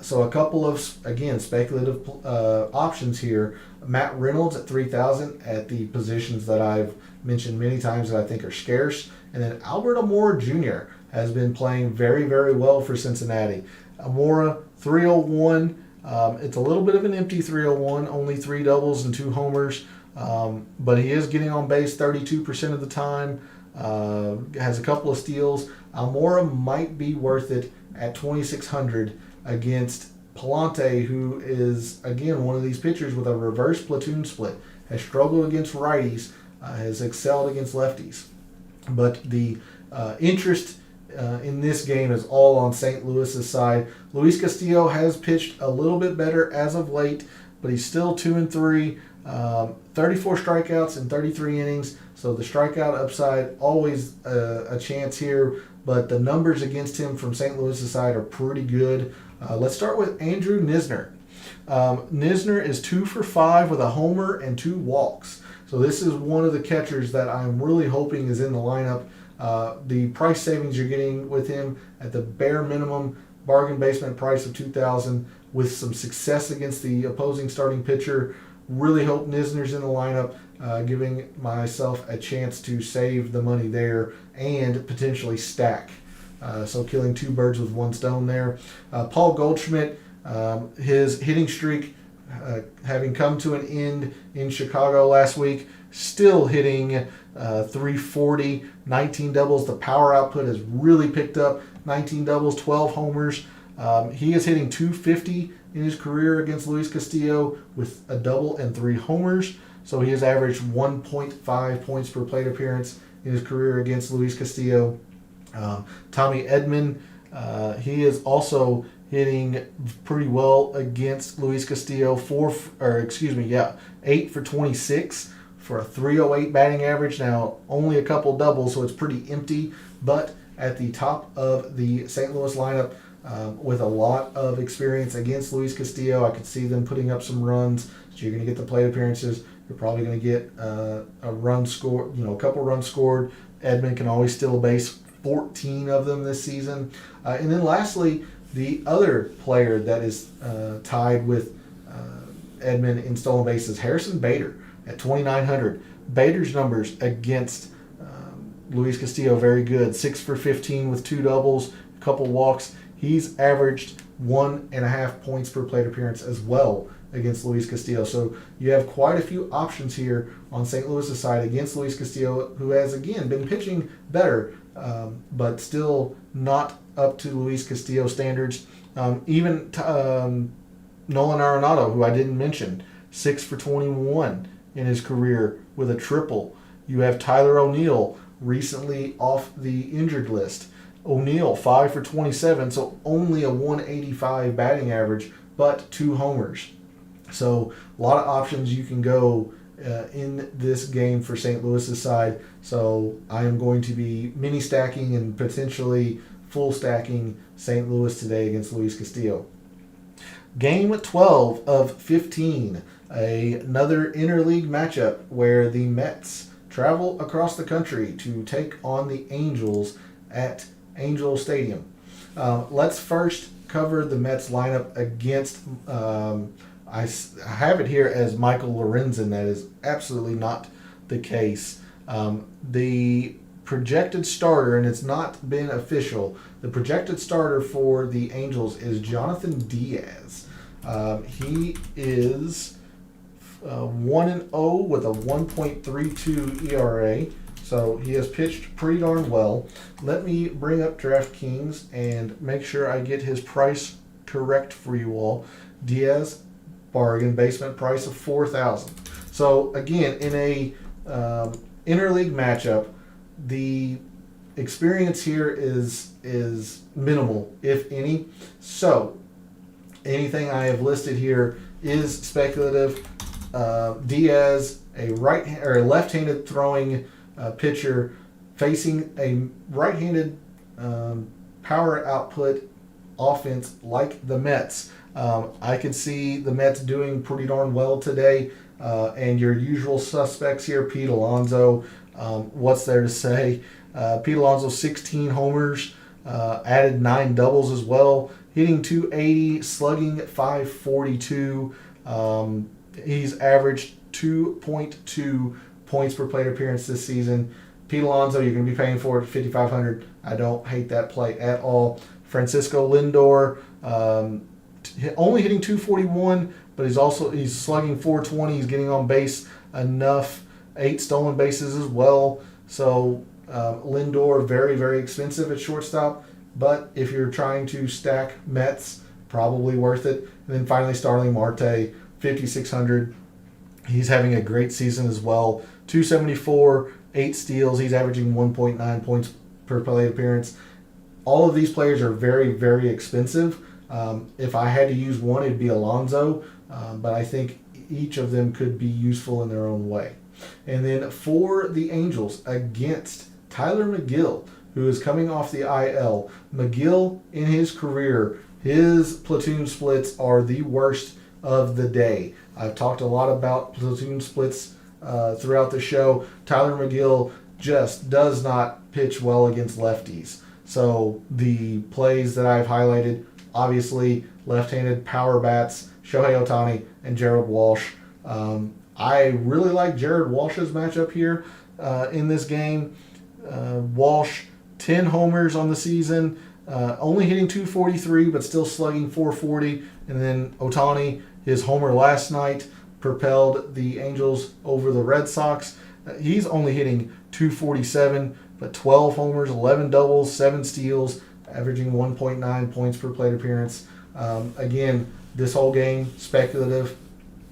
So a couple of, again, speculative options here. Matt Reynolds at 3,000 at the positions that I've mentioned many times that I think are scarce. And then Albert Almora Jr. has been playing very, very well for Cincinnati. Almora, 301. It's a little bit of an empty 301, only 3 doubles and 2 homers. But he is getting on base 32% of the time. Has a couple of steals. Almora might be worth it at 2,600 against Palante, who is, again, one of these pitchers with a reverse platoon split. Has struggled against righties, has excelled against lefties. But the interest in this game is all on St. Louis's side. Luis Castillo has pitched a little bit better as of late, but he's still 2-3. 34 strikeouts in 33 innings, so the strikeout upside always a chance here, but the numbers against him from St. Louis' side are pretty good. Let's start with Andrew Knizner. Knizner is 2 for 5 with a homer and 2 walks, so this is one of the catchers that I'm really hoping is in the lineup. The price savings you're getting with him at the bare minimum bargain basement price of $2,000 with some success against the opposing starting pitcher. Really hope Knizner's in the lineup, giving myself a chance to save the money there and potentially stack. So killing 2 birds with 1 stone there. Paul Goldschmidt, his hitting streak having come to an end in Chicago last week, still hitting 340, 19 doubles. The power output has really picked up. 19 doubles, 12 homers. He is hitting 250 in his career against Luis Castillo with a double and 3 homers. So he has averaged 1.5 points per plate appearance in his career against Luis Castillo. Tommy Edman, he is also hitting pretty well against Luis Castillo. 8 for 26 for a 308 batting average. Now, only a couple doubles, so it's pretty empty, but at the top of the St. Louis lineup, with a lot of experience against Luis Castillo. I could see them putting up some runs. So you're going to get the plate appearances. You're probably going to get a run scored, a couple runs scored. Edman can always steal a base, 14 of them this season. And then lastly, the other player that is tied with Edman in stolen bases, Harrison Bader at 2,900. Bader's numbers against Luis Castillo, very good. 6 for 15 with 2 doubles, a couple walks. He's averaged 1.5 points per plate appearance as well against Luis Castillo. So you have quite a few options here on St. Louis' side against Luis Castillo, who has, again, been pitching better, but still not up to Luis Castillo standards. Even Nolan Arenado, who I didn't mention, 6 for 21 in his career with a triple. You have Tyler O'Neill, recently off the injured list. O'Neill, 5 for 27, so only a 185 batting average, but 2 homers. So a lot of options you can go in this game for St. Louis's side. So I am going to be mini stacking and potentially full stacking St. Louis today against Luis Castillo. Game 12 of 15, another interleague matchup where the Mets travel across the country to take on the Angels at Angel Stadium. Let's first cover the Mets lineup against, I have it here as Michael Lorenzen. That is absolutely not the case. The projected starter, and it's not been official, the projected starter for the Angels is Jonathan Diaz. He is 1-0 with a 1.32 ERA. So he has pitched pretty darn well. Let me bring up DraftKings and make sure I get his price correct for you all. Diaz, bargain basement price of $4,000. So again, in a interleague matchup, the experience here is minimal, if any. So anything I have listed here is speculative. Diaz, a left-handed throwing pitcher, facing a right-handed power output offense like the Mets. I could see the Mets doing pretty darn well today. And your usual suspects here, Pete Alonso. What's there to say? Pete Alonso, 16 homers, added 9 doubles as well, hitting .280, slugging .542. He's averaged 2.2 points per plate appearance this season. Pete Alonso, you're going to be paying for it at $5,500. I don't hate that play at all. Francisco Lindor, only hitting .241, but he's slugging .420. He's getting on base enough, 8 stolen bases as well. So Lindor, very, very expensive at shortstop. But if you're trying to stack Mets, probably worth it. And then finally, Starling Marte, $5,600. He's having a great season as well. .274, 8 steals. He's averaging 1.9 points per plate appearance. All of these players are very, very expensive. If I had to use one, it'd be Alonso. But I think each of them could be useful in their own way. And then for the Angels against Tyler McGill, who is coming off the IL. McGill, in his career, his platoon splits are the worst of the day. I've talked a lot about platoon splits throughout the show. Tyler McGill just does not pitch well against lefties. So the plays that I've highlighted, obviously left-handed power bats, Shohei Ohtani and Jared Walsh. I really like Jared Walsh's matchup here in this game. Walsh, 10 homers on the season, only hitting .243, but still slugging .440. And then Ohtani, his homer last night propelled the Angels over the Red Sox. He's only hitting .247, but 12 homers, 11 doubles, 7 steals, averaging 1.9 points per plate appearance. Again, this whole game, speculative,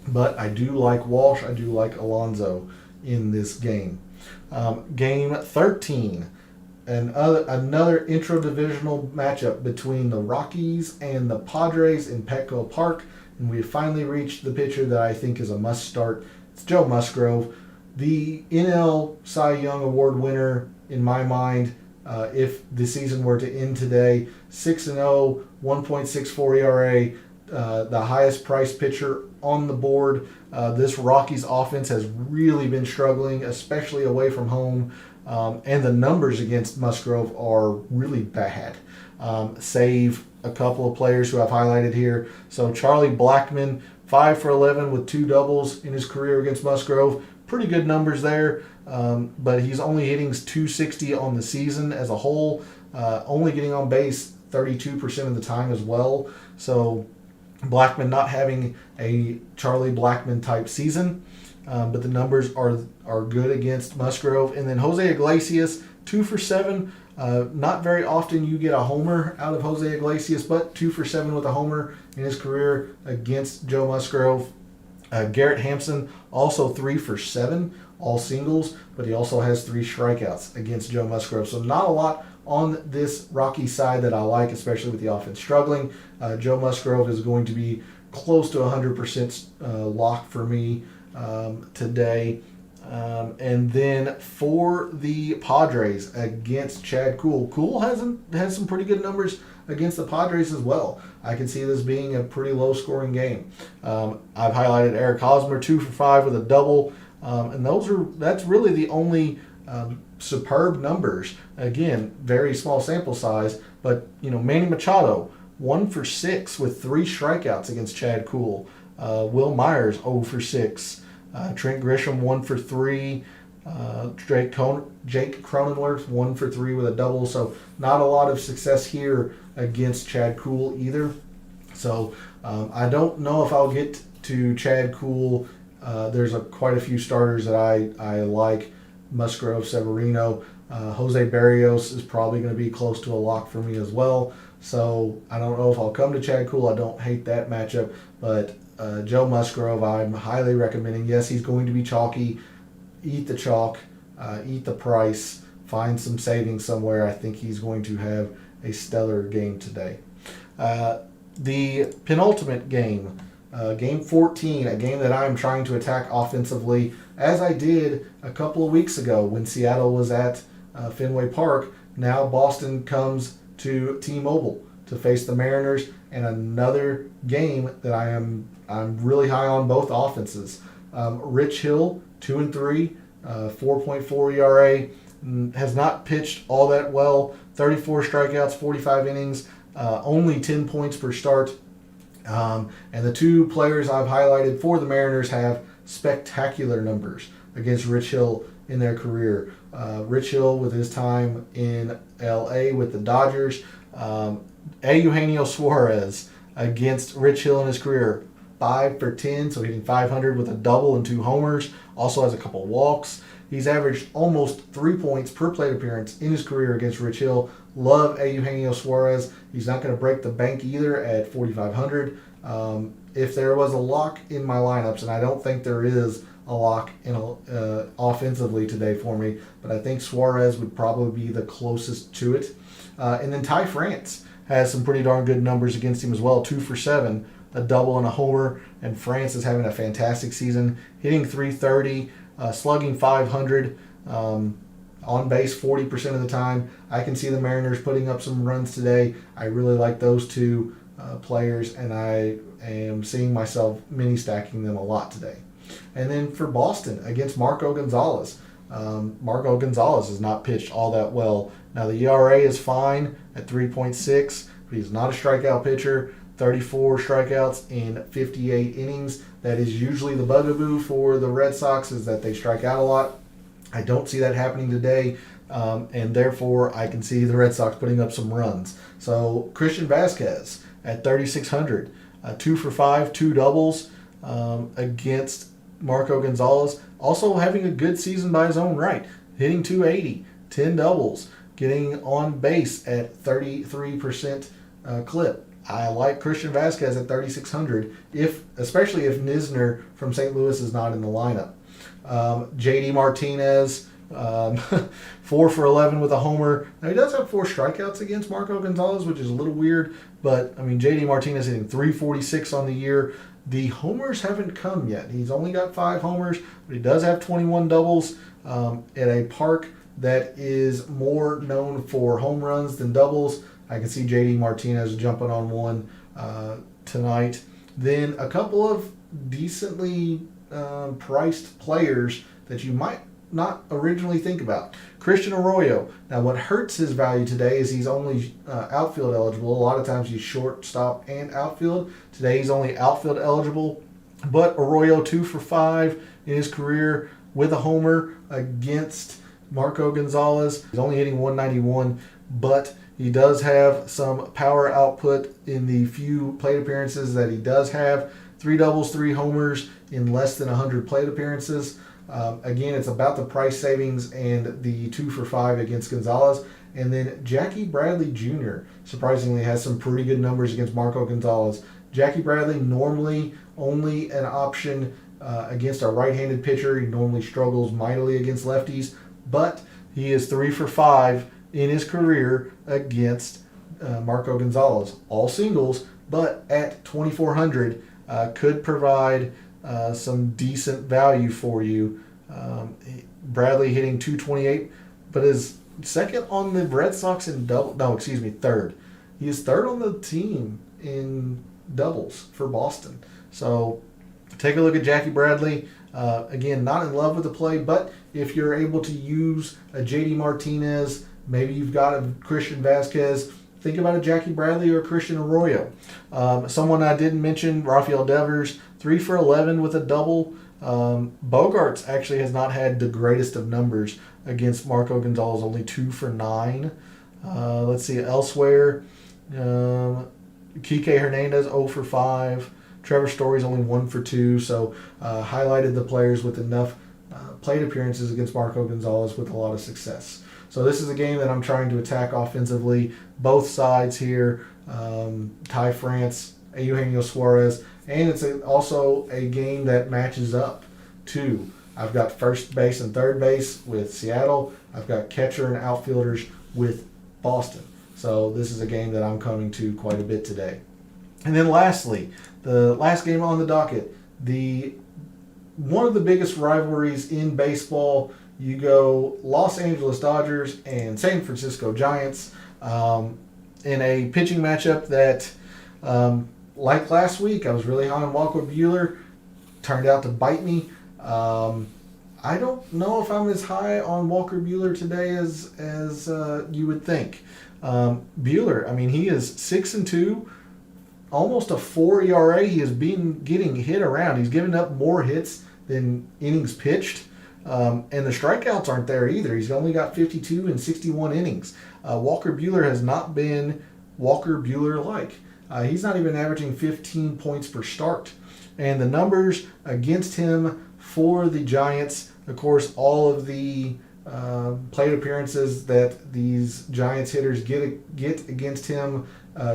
but I do like Walsh. I do like Alonso in this game. Game 13, another intra-divisional matchup between the Rockies and the Padres in Petco Park. And we have finally reached the pitcher that I think is a must-start. It's Joe Musgrove, the NL Cy Young Award winner in my mind. If the season were to end today, 6-0, 1.64 ERA, the highest priced pitcher on the board. This Rockies offense has really been struggling, especially away from home. And the numbers against Musgrove are really bad. Save a couple of players who I've highlighted here. So Charlie Blackmon, 5 for 11 with 2 doubles in his career against Musgrove. Pretty good numbers there. But he's only hitting .260 on the season as a whole. Only getting on base 32% of the time as well. So Blackmon not having a Charlie Blackmon type season, but the numbers are good against Musgrove. And then Jose Iglesias, 2 for 7. Not very often you get a homer out of Jose Iglesias, but 2 for 7 with a homer in his career against Joe Musgrove. Garrett Hampson, also 3 for 7, all singles, but he also has 3 strikeouts against Joe Musgrove. So not a lot on this Rocky side that I like, especially with the offense struggling. Joe Musgrove is going to be close to 100% lock for me today. And then for the Padres against Chad Kuhl. Kuhl has some pretty good numbers against the Padres as well. I can see this being a pretty low-scoring game. I've highlighted Eric Hosmer, 2 for 5 with a double. And that's really the only superb numbers. Again, very small sample size, but Manny Machado, 1 for 6 with 3 strikeouts against Chad Kuhl. Will Myers, 0 for 6. Trent Grisham, 1 for 3. Jake Cronenworth, 1 for 3 with a double. So not a lot of success here against Chad Kuhl either. So I don't know if I'll get to Chad Kuhl. There's quite a few starters that I like. Musgrove, Severino. Jose Barrios is probably going to be close to a lock for me as well. So I don't know if I'll come to Chad Kuhl. I don't hate that matchup. But Joe Musgrove, I'm highly recommending. Yes, he's going to be chalky. Eat the chalk. Eat the price. find some savings somewhere. I think he's going to have a stellar game today. The penultimate game, game 14, a game that I'm trying to attack offensively, as I did a couple of weeks ago when Seattle was at Fenway Park. Now Boston comes to T-Mobile to face the Mariners, and another game that I'm really high on both offenses. Rich Hill, 2-3, 4.4 ERA, has not pitched all that well. 34 strikeouts, 45 innings, only 10 points per start. And the two players I've highlighted for the Mariners have spectacular numbers against Rich Hill in their career. Rich Hill with his time in LA with the Dodgers. Eugenio Suarez against Rich Hill in his career, 5 for 10, so hitting 500 with a double and 2 homers. Also has a couple walks. He's averaged almost 3 points per plate appearance in his career against Rich Hill. Love Eugenio Suarez. He's not going to break the bank either at 4,500. If there was a lock in my lineups, and I don't think there is a lock in offensively today for me, but I think Suarez would probably be the closest to it. And then Ty France has some pretty darn good numbers against him as well. 2 for 7, a double and a homer, and France is having a fantastic season, hitting 330, slugging 500, on base 40% of the time. I can see the Mariners putting up some runs today. I really like those two players, and I am seeing myself mini stacking them a lot today. And then for Boston against Marco Gonzalez. Marco Gonzalez has not pitched all that well. Now the ERA is fine at 3.6, but he's not a strikeout pitcher. 34 strikeouts in 58 innings. That is usually the bugaboo for the Red Sox, is that they strike out a lot. I don't see that happening today, and therefore I can see the Red Sox putting up some runs. So Christian Vasquez at 3,600, 2 for 5, 2 doubles against Marco Gonzalez. Also having a good season by his own right, hitting 280, 10 doubles, getting on base at 33% clip. I like Christian Vasquez at 3,600, especially if Nisner from St. Louis is not in the lineup. JD Martinez, 4 for 11 with a homer. Now he does have 4 strikeouts against Marco Gonzalez, which is a little weird, but I mean JD Martinez hitting 346 on the year. The homers haven't come yet. He's only got 5 homers, but he does have 21 doubles at a park that is more known for home runs than doubles. I can see JD Martinez jumping on one tonight. Then a couple of decently priced players that you might not originally think about. Christian Arroyo. Now what hurts his value today is he's only outfield eligible. A lot of times he's shortstop and outfield. Today he's only outfield eligible. But Arroyo 2 for 5 in his career with a homer against Marco Gonzalez. He's only hitting 191, but he does have some power output in the few plate appearances that he does have. 3 doubles, 3 homers in less than 100 plate appearances. Again, it's about the price savings and the 2 for 5 against Gonzalez. And then Jackie Bradley Jr. surprisingly has some pretty good numbers against Marco Gonzalez. Jackie Bradley normally only an option against a right-handed pitcher. He normally struggles mightily against lefties, but he is 3 for 5 in his career against Marco Gonzalez. All singles, but at 2,400 could provide some decent value for you. Bradley hitting 228, but is second on the Red Sox in third. He is third on the team in doubles for Boston. So take a look at Jackie Bradley. Again, not in love with the play, but if you're able to use a JD Martinez, maybe you've got a Christian Vasquez, think about a Jackie Bradley or a Christian Arroyo. Someone I didn't mention, Rafael Devers, 3 for 11 with a double. Bogarts actually has not had the greatest of numbers against Marco Gonzalez, only 2 for 9. Let's see, elsewhere, Kike Hernandez 0 for 5. Trevor Story's only 1 for 2, so highlighted the players with enough plate appearances against Marco Gonzalez with a lot of success. So this is a game that I'm trying to attack offensively. Both sides here, Ty France, Eugenio Suarez, and it's also a game that matches up to I've got first base and third base with Seattle. I've got catcher and outfielders with Boston. So this is a game that I'm coming to quite a bit today. And then lastly, the last game on the docket, one of the biggest rivalries in baseball. You go Los Angeles Dodgers and San Francisco Giants in a pitching matchup that, like last week, I was really high on Walker Buehler. Turned out to bite me. I don't know if I'm as high on Walker Buehler today as you would think. Buehler, I mean, he is 6-2, almost a 4 ERA. He has been getting hit around. He's given up more hits than innings pitched. And the strikeouts aren't there either. He's only got 52 in 61 innings. Walker Buehler has not been Walker Buehler-like. He's not even averaging 15 points per start. And the numbers against him for the Giants, of course, all of the plate appearances that these Giants hitters get against him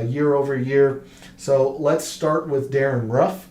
year over year. So let's start with Darren Ruff.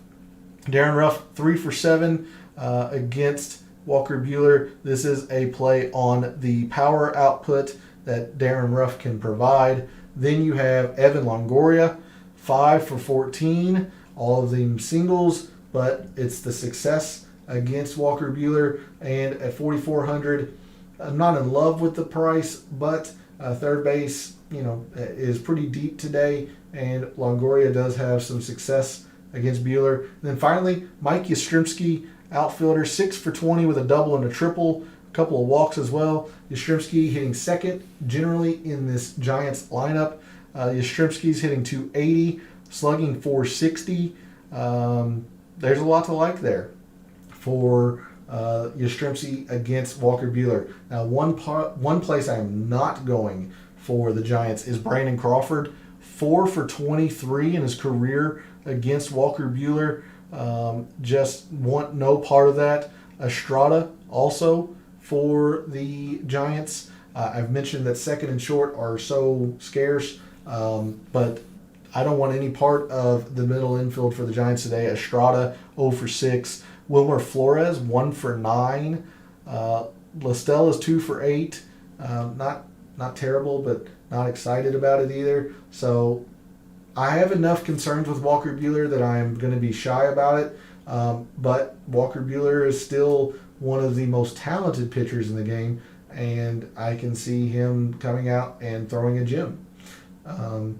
Darren Ruff, 3 for 7 against Walker Buehler. This is a play on the power output that Darren Ruff can provide. Then you have Evan Longoria, 5 for 14, all of them singles, but it's the success against Walker Buehler. And at 4,400, I'm not in love with the price, but third base, is pretty deep today, and Longoria does have some success against Buehler. And then finally, Mike Yastrzemski, outfielder, 6 for 20 with a double and a triple, a couple of walks as well. Yastrzemski hitting second generally in this Giants lineup. Yastrzemski's hitting 280, slugging 460. There's a lot to like there for Yastrzemski against Walker Buehler. Now, one place I am not going for the Giants is Brandon Crawford, 4 for 23 in his career against Walker Buehler. Just want no part of that. Estrada also for the Giants. I've mentioned that second and short are so scarce, but I don't want any part of the middle infield for the Giants today. Estrada, 0 for 6. Wilmer Flores, 1 for 9. Listell is 2 for 8. Not terrible, but not excited about it either. So I have enough concerns with Walker Buehler that I'm going to be shy about it. But Walker Buehler is still one of the most talented pitchers in the game, and I can see him coming out and throwing a gem. And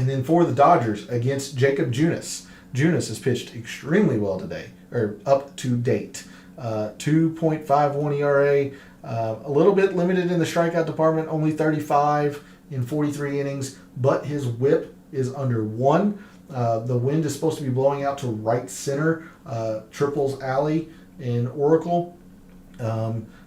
then for the Dodgers against Jacob Junis. Junis has pitched extremely well today, or up to date. 2.51 ERA, a little bit limited in the strikeout department, only 35 in 43 innings, but his whip is under 1. The wind is supposed to be blowing out to right center, Triples Alley in Oracle.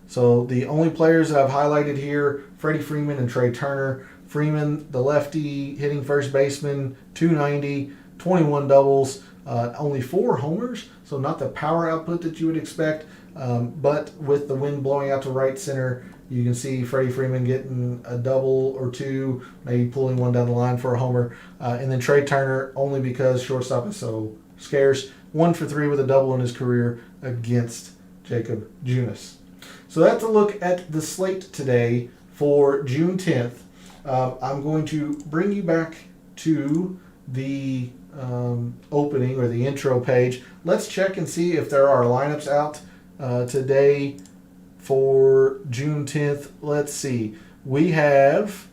So the only players that I've highlighted here, Freddie Freeman and Trey Turner. Freeman, the lefty, hitting first baseman, 290, 21 doubles, only 4 homers, so not the power output that you would expect. But with the wind blowing out to right center, you can see Freddie Freeman getting a double or 2, maybe pulling one down the line for a homer. And then Trey Turner, only because shortstop is so scarce, 1 for 3 with a double in his career against Jacob Junis. So that's a look at the slate today for June 10th. I'm going to bring you back to the opening or the intro page. Let's check and see if there are lineups out today for June 10th. Let's see. We have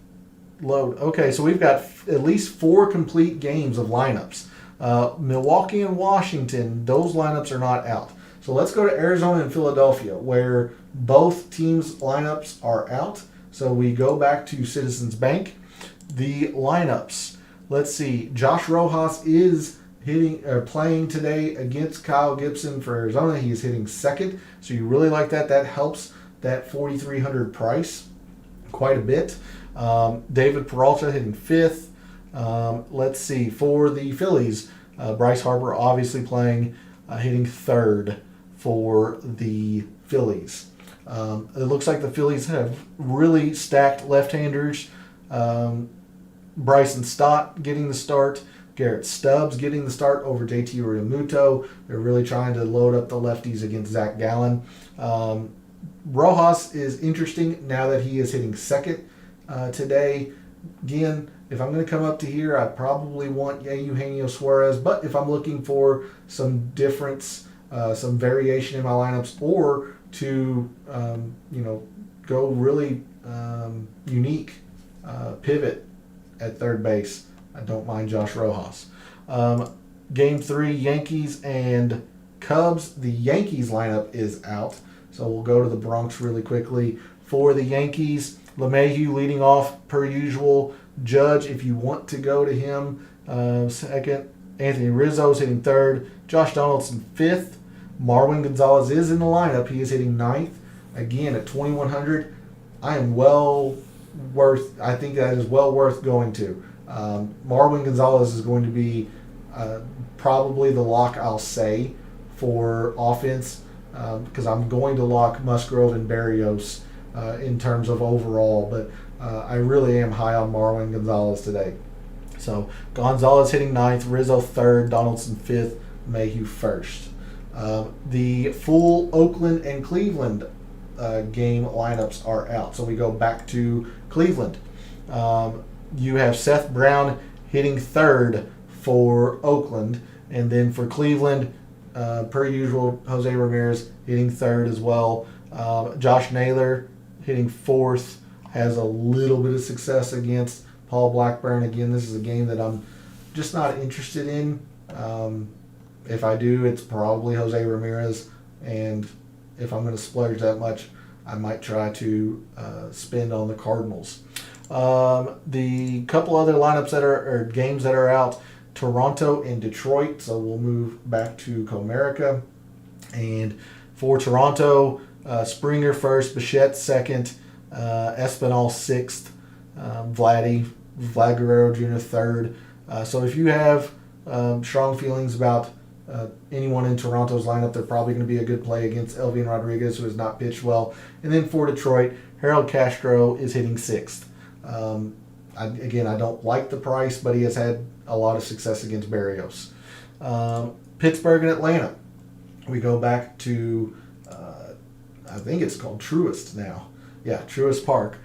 Okay, so we've got at least 4 complete games of lineups. Milwaukee and Washington, those lineups are not out. So let's go to Arizona and Philadelphia, where both teams' lineups are out. So we go back to Citizens Bank. The lineups. Let's see. Josh Rojas is playing today against Kyle Gibson for Arizona. He is hitting second. So you really like that. That helps that 4,300 price quite a bit. David Peralta hitting fifth. Let's see. For the Phillies, Bryce Harper obviously playing, hitting third for the Phillies. It looks like the Phillies have really stacked left-handers. Bryson Stott getting the start Garrett Stubbs getting the start over JT Realmuto. They're really trying to load up the lefties against Zach Gallen. Rojas is interesting now that he is hitting second today. Again, if I'm going to come up to here, I probably want Eugenio Suarez. But if I'm looking for some difference, some variation in my lineups, or to go really unique pivot at third base, I don't mind Josh Rojas. Game 3, Yankees and Cubs. The Yankees lineup is out, so we'll go to the Bronx really quickly. For the Yankees, LeMahieu leading off per usual. Judge, if you want to go to him, second. Anthony Rizzo's hitting third. Josh Donaldson fifth. Marwin Gonzalez is in the lineup. He is hitting ninth. Again, at 2,100, I think that is well worth going to. Marwin Gonzalez is going to be probably the lock, I'll say, for offense, because I'm going to lock Musgrove and Berrios in terms of overall, but I really am high on Marwin Gonzalez today. So Gonzalez hitting ninth, Rizzo third, Donaldson fifth, Mayhew first. The full Oakland and Cleveland game lineups are out. So we go back to Cleveland. You have Seth Brown hitting third for Oakland, and then for Cleveland, per usual, Jose Ramirez hitting third as well. Josh Naylor hitting fourth, has a little bit of success against Paul Blackburn. Again, this is a game that I'm just not interested in. If I do, it's probably Jose Ramirez, and if I'm going to splurge that much, I might try to spend on the Cardinals. The couple other lineups or games that are out, Toronto and Detroit, so we'll move back to Comerica. And for Toronto, Springer first, Bichette second, Espinal sixth, Vlad Guerrero Jr. third. So if you have strong feelings about anyone in Toronto's lineup, they're probably going to be a good play against Elvin Rodriguez, who has not pitched well. And then for Detroit, Harold Castro is hitting sixth. I don't like the price, but he has had a lot of success against Berrios. Pittsburgh and Atlanta. We go back to, I think it's called Truist now. Yeah, Truist Park.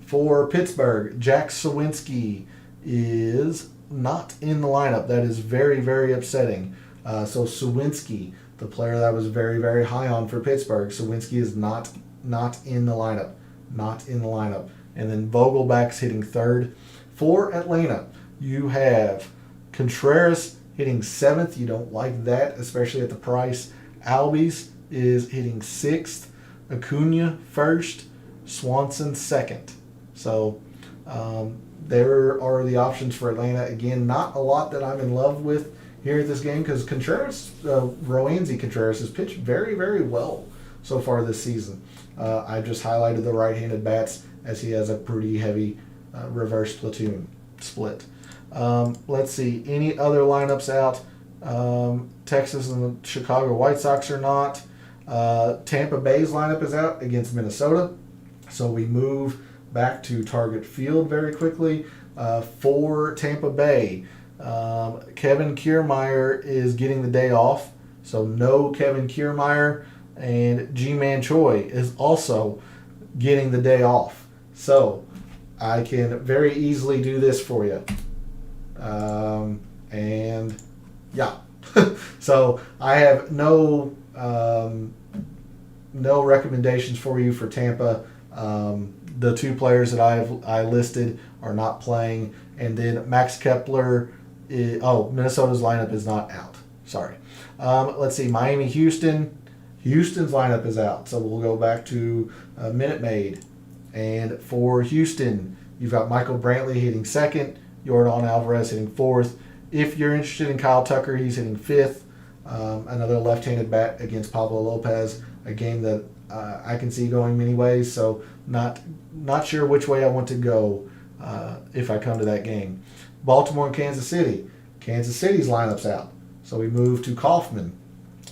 For Pittsburgh, Jack Sawinski is not in the lineup. That is very, very upsetting. So Sawinski, the player that I was very, very high on for Pittsburgh, Sawinski is not in the lineup. Not in the lineup. And then Vogelback's hitting third. For Atlanta, you have Contreras hitting seventh. You don't like that, especially at the price. Albies is hitting sixth. Acuna first. Swanson second. So there are the options for Atlanta. Again, not a lot that I'm in love with here at this game, because Contreras, Roansy Contreras, has pitched very, very well so far this season. I've just highlighted the right-handed bats, as he has a pretty heavy reverse platoon split. Let's see. Any other lineups out? Texas and the Chicago White Sox are not. Tampa Bay's lineup is out against Minnesota. So we move back to Target Field very quickly. For Tampa Bay, Kevin Kiermaier is getting the day off. So no Kevin Kiermaier. And G-Man Choi is also getting the day off. So I can very easily do this for you. And yeah. So I have no recommendations for you for Tampa. The two players that I listed are not playing. And then Max Kepler Minnesota's lineup is not out. Sorry. Let's see. Miami, Houston. Houston's lineup is out, so we'll go back to Minute Maid. And for Houston, you've got Michael Brantley hitting second, Yordan Alvarez hitting fourth. If you're interested in Kyle Tucker, he's hitting fifth. Another left-handed bat against Pablo Lopez, a game that I can see going many ways, so not sure which way I want to go if I come to that game. Baltimore and Kansas City. Kansas City's lineup's out, so we move to Kaufman.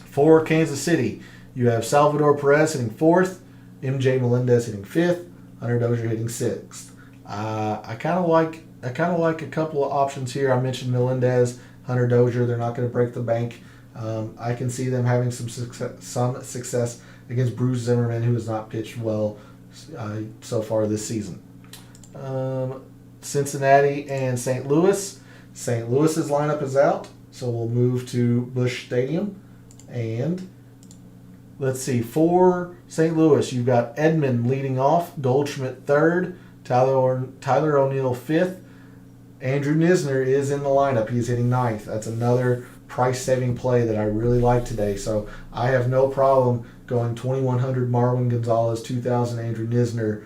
For Kansas City, you have Salvador Perez hitting fourth, MJ Melendez hitting fifth, Hunter Dozier hitting sixth. I kind of like I kind of like a couple of options here. I mentioned Melendez, Hunter Dozier. They're not going to break the bank. I can see them having some success against Bruce Zimmerman, who has not pitched well so far this season. Cincinnati and St. Louis. St. Louis's lineup is out, so we'll move to Busch Stadium. And let's see, for St. Louis, you've got Edman leading off, Goldschmidt third, Tyler O'Neill fifth. Andrew Knizner is in the lineup. He's hitting ninth. That's another price-saving play that I really like today. So I have no problem going 2,100 Marwin Gonzalez, 2,000 Andrew Knizner,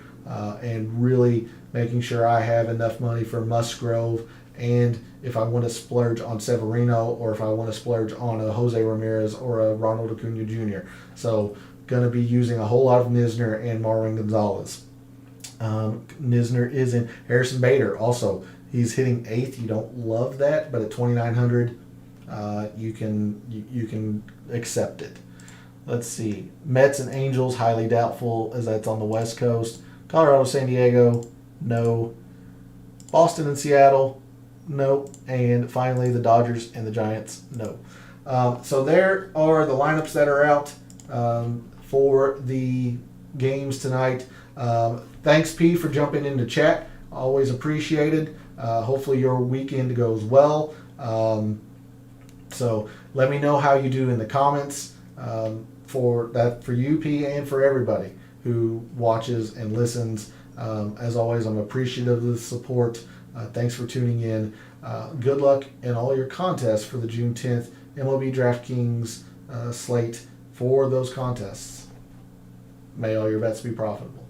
and really making sure I have enough money for Musgrove, and if I want to splurge on Severino, or if I want to splurge on a Jose Ramirez or a Ronald Acuna Jr. So going to be using a whole lot of Knizner and Marwin Gonzalez. Knizner is in. Harrison Bader also. He's hitting eighth. You don't love that, but at 2,900, you can accept it. Let's see. Mets and Angels, highly doubtful, as that's on the West Coast. Colorado, San Diego, no. Boston and Seattle, no. And finally, the Dodgers and the Giants, no. So there are the lineups that are out for the games tonight. Thanks, P, for jumping into chat. Always appreciated. Hopefully your weekend goes well. So let me know how you do in the comments for you, P, and for everybody who watches and listens. As always, I'm appreciative of the support. Thanks for tuning in. Good luck in all your contests for the June 10th MLB DraftKings slate for those contests. May all your bets be profitable.